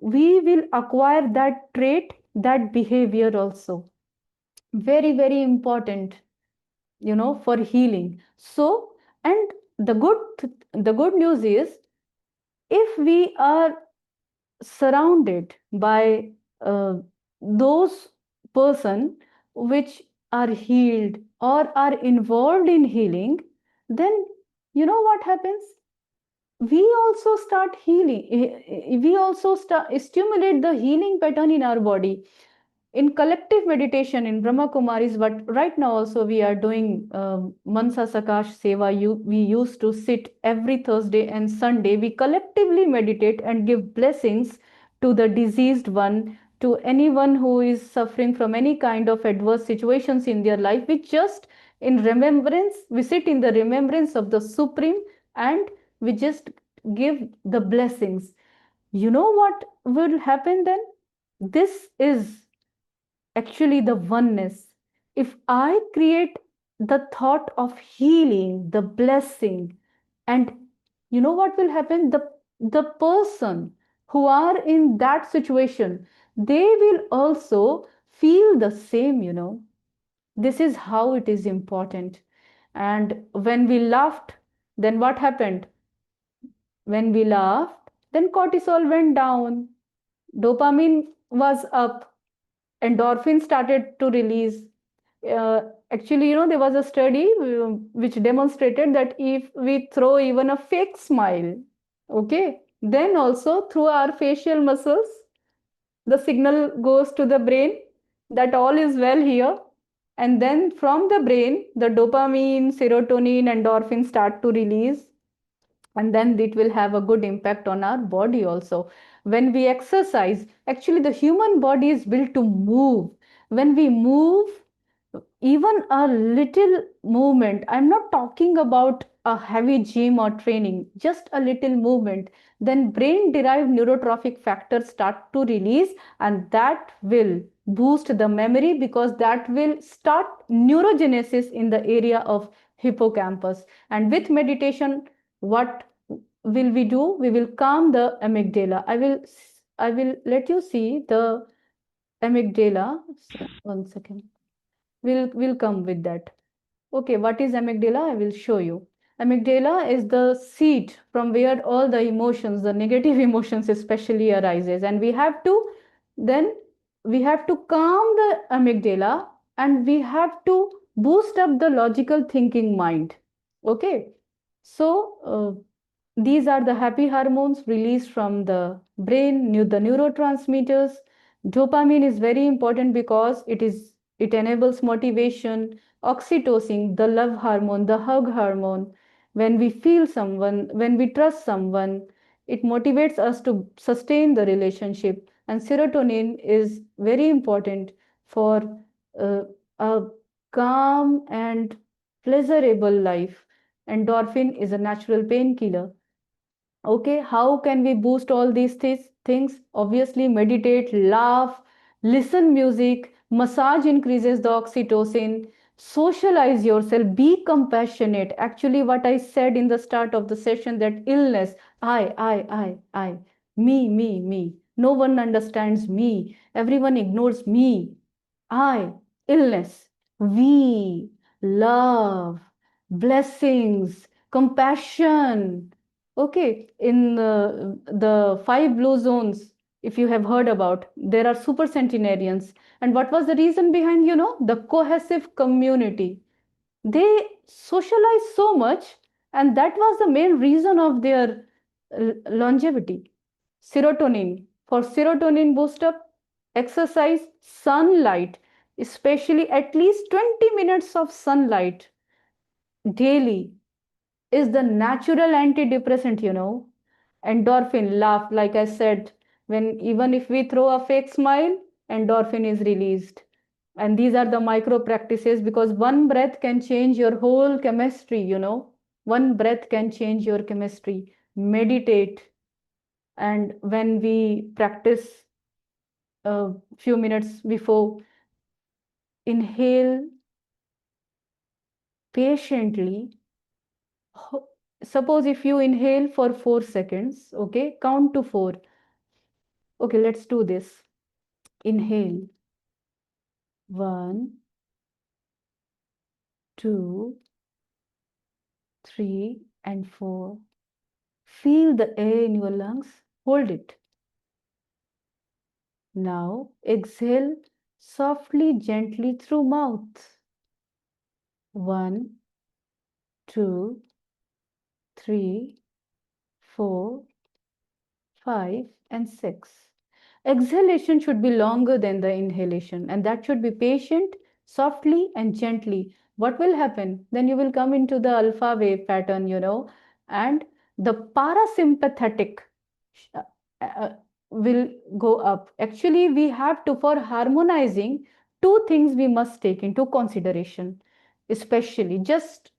we will acquire that trait, that behavior also. Very, very important, for healing. So, and the good news is, if we are surrounded by those person which are healed or are involved in healing, then you know what happens? We also start healing. We also stimulate the healing pattern in our body. In collective meditation in Brahma Kumaris, but right now also we are doing Mansa Sakash Seva. We used to sit every Thursday and Sunday. We collectively meditate and give blessings to the diseased one, to anyone who is suffering from any kind of adverse situations in their life. We just in remembrance, we sit in the remembrance of the Supreme, and we just give the blessings. You know what will happen then? This is actually the oneness. If I create the thought of healing, the blessing, and you know what will happen? The person who are in that situation, they will also feel the same. This is how it is important. And when we laughed, then what happened? When we laughed, then cortisol went down, dopamine was up, endorphin started to release. Actually, there was a study which demonstrated that if we throw even a fake smile, okay, then also through our facial muscles, the signal goes to the brain that all is well here. And then from the brain, the dopamine, serotonin, endorphin start to release, and then it will have a good impact on our body also. When we exercise, actually the human body is built to move. When we move, even a little movement, I'm not talking about a heavy gym or training, just a little movement, then brain derived neurotrophic factors start to release, and that will boost the memory because that will start neurogenesis in the area of hippocampus. And with meditation, what will we do? We will calm the amygdala. I will let you see the amygdala. So, 1 second. We'll come with that. Okay, what is amygdala? I will show you. Amygdala is the seat from where all the emotions, the negative emotions especially arises, and then we have to calm the amygdala, and we have to boost up the logical thinking mind. Okay, so these are the happy hormones released from the brain, the neurotransmitters. Dopamine is very important because it enables motivation. Oxytocin, the love hormone, the hug hormone. When we feel someone, when we trust someone, it motivates us to sustain the relationship. And serotonin is very important for uh, a calm and pleasurable life. Endorphin is a natural painkiller. Okay, how can we boost all these things? Obviously, meditate, laugh, listen music, massage increases the oxytocin, socialize yourself, be compassionate. Actually, what I said in the start of the session, that illness, I, me. No one understands me. Everyone ignores me. I, illness, we, love, blessings, compassion. Okay, in the five blue zones, if you have heard about, there are super centenarians. And what was the reason behind, the cohesive community? They socialize so much, and that was the main reason of their longevity. Serotonin. For serotonin boost up, exercise, sunlight, especially at least 20 minutes of sunlight daily is the natural antidepressant, Endorphin, laugh, like I said, when even if we throw a fake smile, endorphin is released. And these are the micro practices because one breath can change your whole chemistry, One breath can change your chemistry. Meditate. And when we practice a few minutes before, inhale patiently. Suppose if you inhale for 4 seconds, okay, count to 4. Okay, let's do this. Inhale. 1, 2, 3, and 4. Feel the air in your lungs. Hold it. Now exhale softly, gently through mouth. 1, 2, 3, 4, 5, and 6. Exhalation should be longer than the inhalation, and that should be patient, softly, and gently. What will happen? Then you will come into the alpha wave pattern, and the parasympathetic uh, uh, will go up. Actually, we have to, for harmonizing, two things we must take into consideration, especially just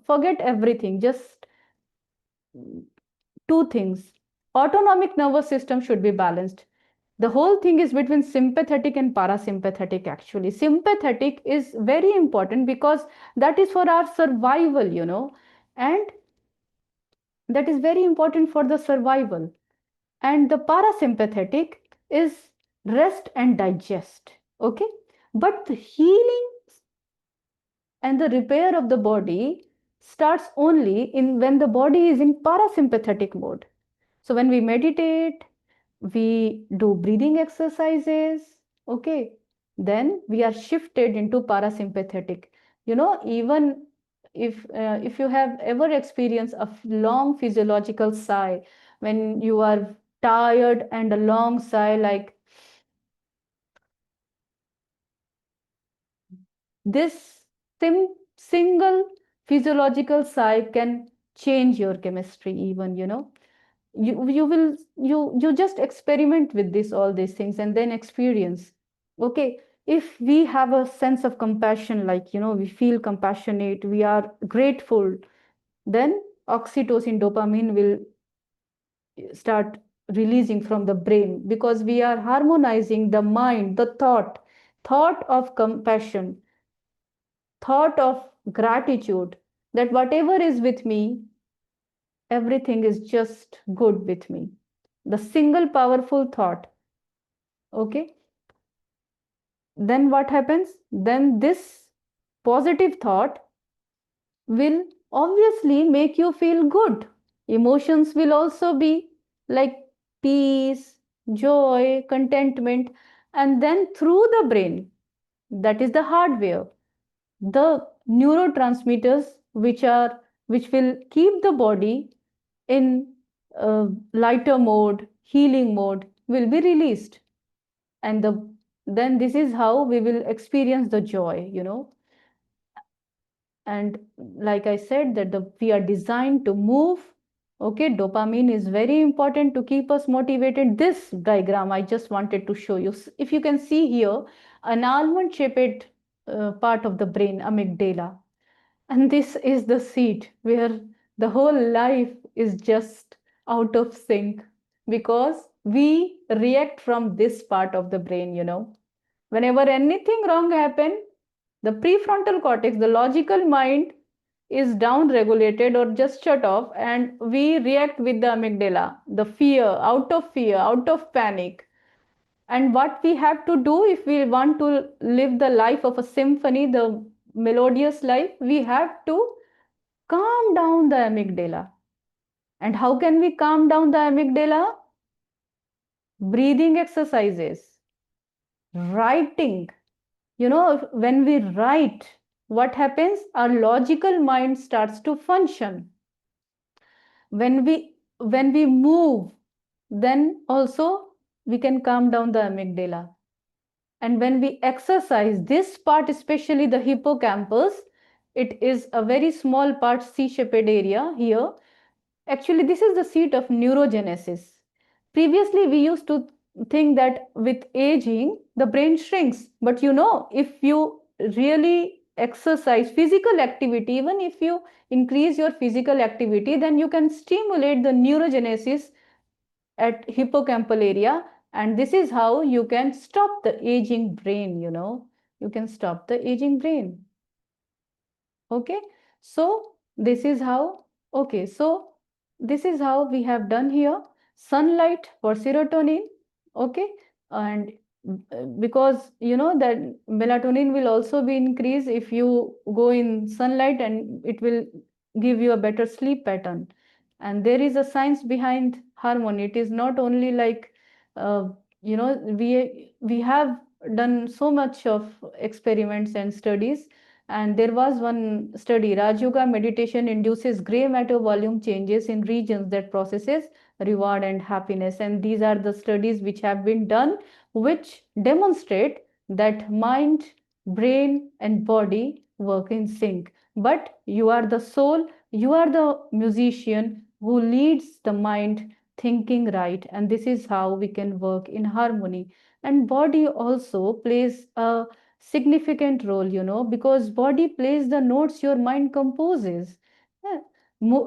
forget everything, just two things. Autonomic nervous system should be balanced. The whole thing is between sympathetic and parasympathetic. Actually, sympathetic is very important because that is for our survival, and that is very important for the survival. And the parasympathetic is rest and digest. Okay, but the healing and the repair of the body starts only in when the body is in parasympathetic mode. So when we meditate, we do breathing exercises, okay, then we are shifted into parasympathetic. Even if you have ever experienced a long physiological sigh, when you are tired, and a long sigh like this, single physiological sigh can change your chemistry even. You will you just experiment with this all these things and then experience. Okay, if we have a sense of compassion, like we feel compassionate, we are grateful, then oxytocin, dopamine will start releasing from the brain, because we are harmonizing the mind, the thought of compassion, thought of gratitude, that whatever is with me, everything is just good with me. The single powerful thought. Okay, then what happens? Then this positive thought will obviously make you feel good. Emotions will also be like peace, joy, contentment. And then through the brain, that is the hardware, the neurotransmitters which will keep the body in lighter mode, healing mode, will be released. And then this is how we will experience the joy. And like I said, that we are designed to move. Okay, dopamine is very important to keep us motivated. This diagram I just wanted to show you. If you can see here, an almond shaped part of the brain, amygdala, and this is the seat where the whole life is just out of sync, because we react from this part of the brain. Whenever anything wrong happen, the prefrontal cortex, the logical mind, is down regulated or just shut off, and we react with the amygdala, the fear, out of panic. And what we have to do if we want to live the life of a symphony, the melodious life, we have to calm down the amygdala. And how can we calm down the amygdala? Breathing exercises, writing. When we write, what happens? Our logical mind starts to function. When we move, then also we can calm down the amygdala. And when we exercise, this part, especially the hippocampus, it is a very small part, C-shaped area here. Actually, this is the seat of neurogenesis. Previously, we used to think that with aging, the brain shrinks. But if you really exercise physical activity, even if you increase your physical activity, then you can stimulate the neurogenesis at hippocampal area. And this is how you can stop the aging brain. You can stop the aging brain. Okay, so this is how. Okay, so this is how we have done here. Sunlight for serotonin. Okay, and because that melatonin will also be increased if you go in sunlight, and it will give you a better sleep pattern. And there is a science behind harmony. It is not only like uh, we have done so much of experiments and studies. And there was one study, Raj Yoga meditation induces gray matter volume changes in regions that processes reward and happiness. And these are the studies which have been done, which demonstrate that mind, brain, and body work in sync. But you are the soul, you are the musician who leads the mind thinking right. And this is how we can work in harmony. And body also plays a significant role, because body plays the notes your mind composes. Yeah.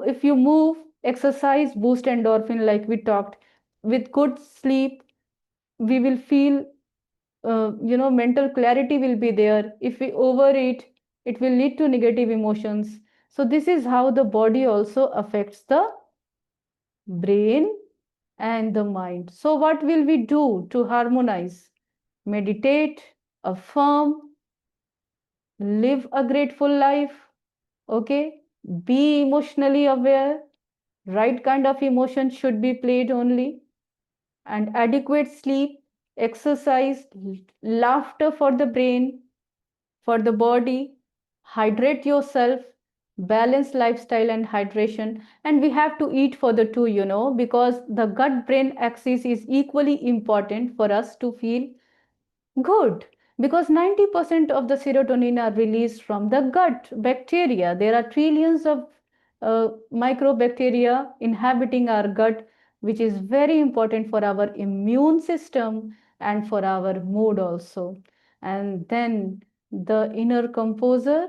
If you move, exercise, boost endorphin, like we talked. With good sleep, we will feel, mental clarity will be there. If we overeat, it will lead to negative emotions. So this is how the body also affects the brain and the mind. So what will we do to harmonize? Meditate, affirm, live a grateful life. Okay, be emotionally aware. Right kind of emotion should be played only. And adequate sleep, exercise, laughter for the brain, for the body. Hydrate yourself, balance lifestyle and hydration. And we have to eat for the two, because the gut brain axis is equally important for us to feel good, because 90% of the serotonin are released from the gut bacteria. There are trillions of microbacteria inhabiting our gut. which is very important for our immune system and for our mood also. And then the inner composer,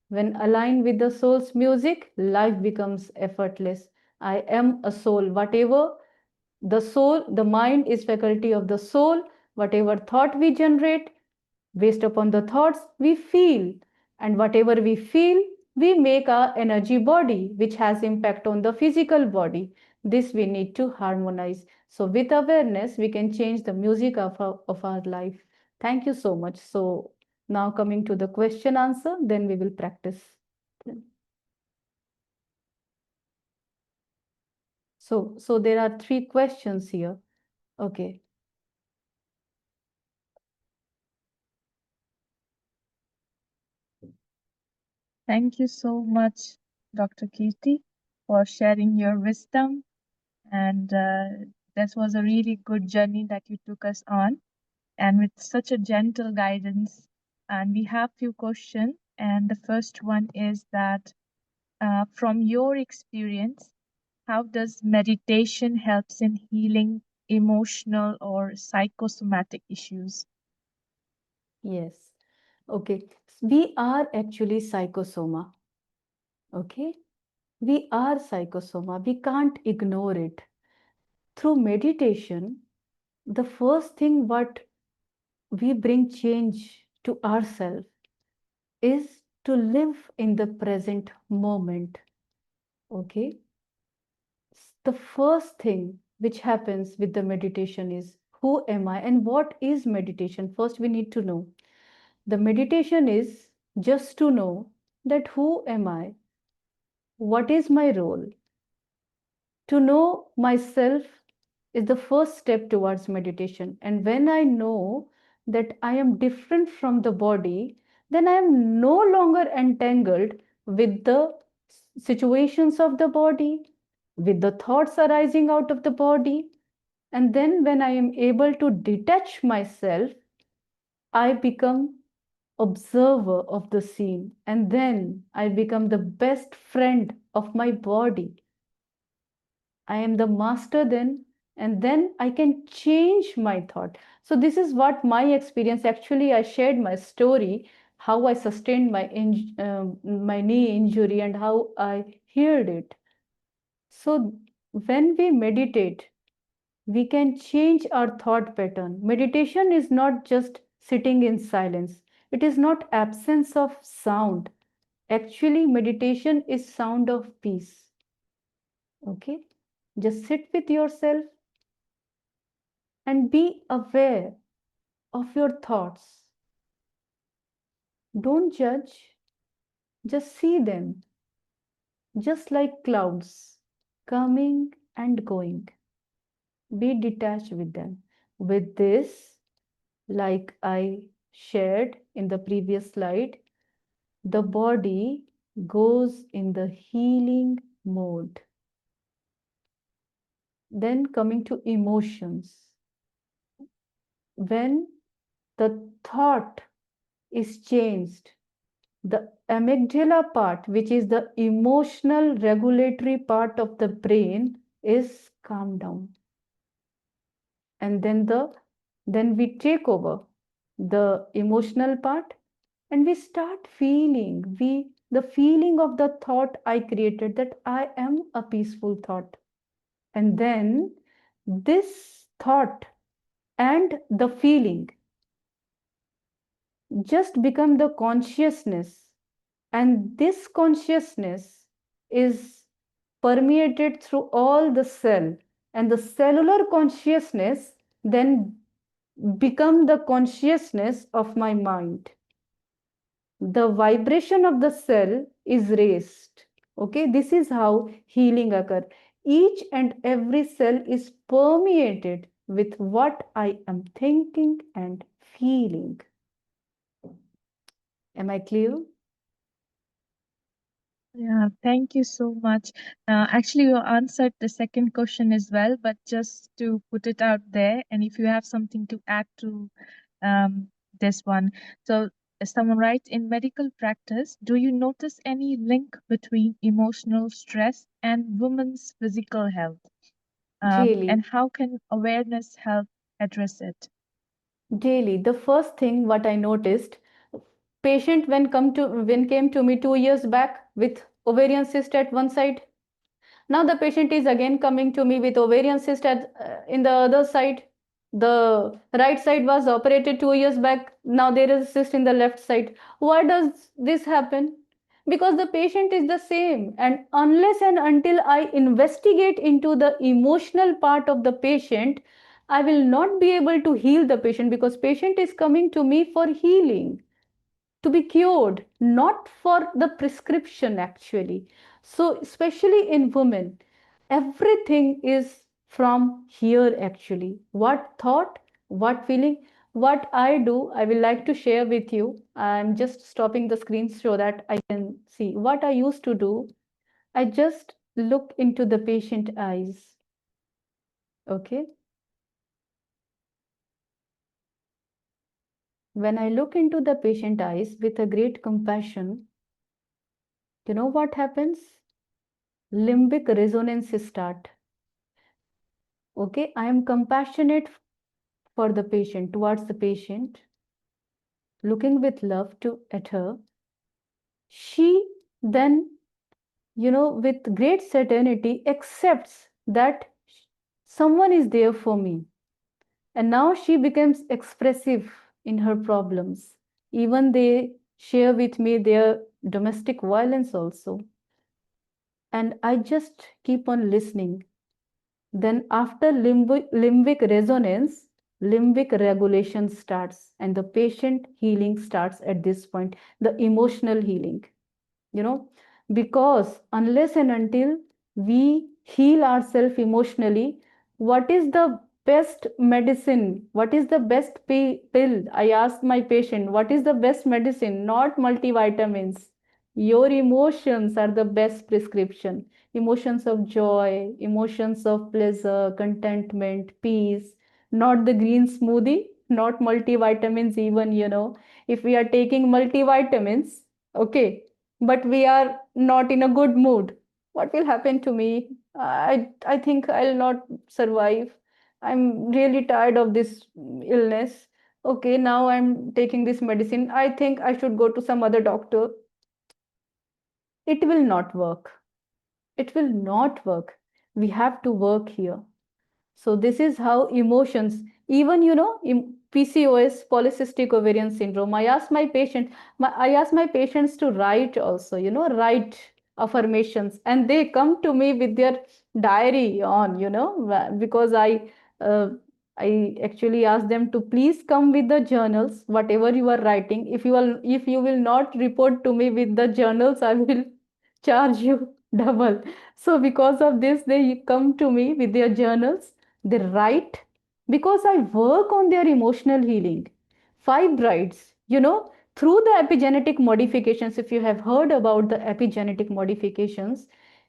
when aligned with the soul's music, life becomes effortless. I am a soul. Whatever the soul, the mind is faculty of the soul. Whatever thought we generate, based upon the thoughts we feel, and whatever we feel, we make our energy body, which has impact on the physical body. This we need to harmonize. So with awareness, we can change the music of our life. Thank you so much. So now coming to the question answer, then we will practice. So there are three questions here. Okay. Thank you so much, Dr. Keerti, for sharing your wisdom. And this was a really good journey that you took us on, and with such a gentle guidance. And we have few questions. And the first one is that from your experience, how does meditation helps in healing emotional or psychosomatic issues? Yes. Okay. We are actually psychosoma. Okay. We are psychosoma. We can't ignore it. Through meditation, the first thing what we bring change to ourselves is to live in the present moment. Okay. The first thing which happens with the meditation is who am I and what is meditation? First, we need to know. The meditation is just to know that who am I? What is my role? To know myself is the first step towards meditation. And when I know that I am different from the body, then I am no longer entangled with the situations of the body, with the thoughts arising out of the body. And then when I am able to detach myself, I become observer of the scene. And then I become the best friend of my body. I am the master then, and then I can change my thought. So, this is what my experience actually, I shared my story how I sustained my knee injury and how I healed it. So, when we meditate, we can change our thought pattern. Meditation is not just sitting in silence, it is not absence of sound. Actually, meditation is sound of peace. Okay? Just sit with yourself and be aware of your thoughts. Don't judge, just see them, just like clouds coming and going. Be detached with them. With this, like I shared in the previous slide, the body goes in the healing mode. Then coming to emotions. When the thought is changed, the amygdala part, which is the emotional regulatory part of the brain, is calmed down. And then we take over the emotional part and we start feeling the feeling of the thought I created, that I am a peaceful thought. And then this thought and the feeling just become the consciousness, and this consciousness is permeated through all the cell, and the cellular consciousness then become the consciousness of my mind. The vibration of the cell is raised. Okay, this is how healing occur. Each and every cell is permeated with what I am thinking and feeling. Am I clear? Yeah, thank you so much. Actually, you answered the second question as well, but just to put it out there, and if you have something to add to this one. So, someone writes, in medical practice, do you notice any link between emotional stress and women's physical health? Daily. And how can awareness help address it? Daily. The first thing what I noticed, patient when came to me 2 years back with ovarian cyst at one side. Now the patient is again coming to me with ovarian cyst in the other side. The right side was operated 2 years back. Now there is a cyst in the left side. Why does this happen? Because the patient is the same. And unless and until I investigate into the emotional part of the patient, I will not be able to heal the patient because patient is coming to me for healing, to be cured, not for the prescription actually. So, especially in women, everything is from here actually. What thought, what feeling, what I do, I will like to share with you. I'm just stopping the screen so that I can see what I used to do. I just look into the patient eyes. Okay. When I look into the patient eyes with a great compassion, you know what happens? Limbic resonances start. Okay, I am compassionate for the patient, towards the patient, looking with love to at her. She then, with great certainty accepts that someone is there for me. And now she becomes expressive in her problems. Even they share with me their domestic violence also. And I just keep on listening. Then, after limbic resonance, limbic regulation starts, and the patient healing starts at this point, the emotional healing. You know, because unless and until we heal ourselves emotionally, what is the best medicine? What is the best pill? I ask my patient, what is the best medicine? Not multivitamins. Your emotions are the best prescription. Emotions of joy, emotions of pleasure, contentment, peace, not the green smoothie, not multivitamins, even, if we are taking multivitamins, okay, but we are not in a good mood, what will happen to me? I think I'll not survive. I'm really tired of this illness. Okay, now I'm taking this medicine, I think I should go to some other doctor. It will not work. It will not work. We have to work here. So this is how emotions, even PCOS, polycystic ovarian syndrome. I ask my patients to write also, write affirmations, and they come to me with their diary on, because uh, I actually ask them to please come with the journals, whatever you are writing. If you will not report to me with the journals, I will charge you double. So because of this, they come to me with their journals, they write, because I work on their emotional healing. Fibroids, through the epigenetic modifications, if you have heard about the epigenetic modifications,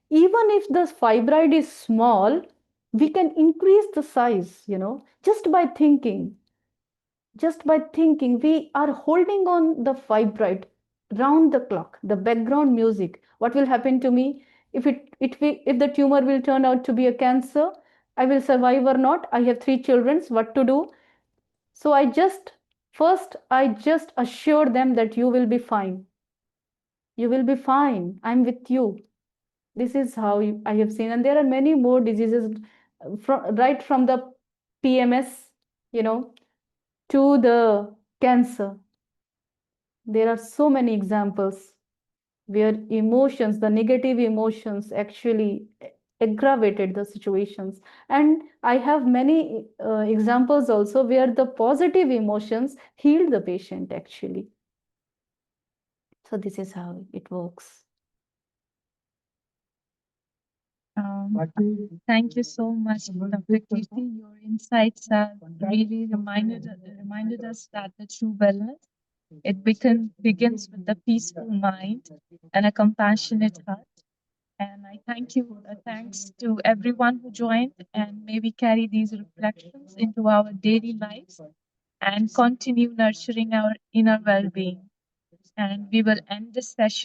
even if the fibroid is small, we can increase the size, just by thinking. Just by thinking, we are holding on the fibroid round the clock, the background music. What will happen to me if the tumor will turn out to be a cancer? I will survive or not? I have three children. What to do? So I just assure them that you will be fine. You will be fine. I'm with you. This is how I have seen, and there are many more diseases, right from the PMS, you know, to the cancer. There are so many examples where emotions, the negative emotions, actually aggravated the situations. And I have many examples also where the positive emotions healed the patient actually. So this is how it works. Thank you so much, Dr. Kirti. Your insights have really reminded us that the true wellness, begins with a peaceful mind and a compassionate heart. And I thank you. Thanks to everyone who joined, and may we carry these reflections into our daily lives and continue nurturing our inner well-being. And we will end this session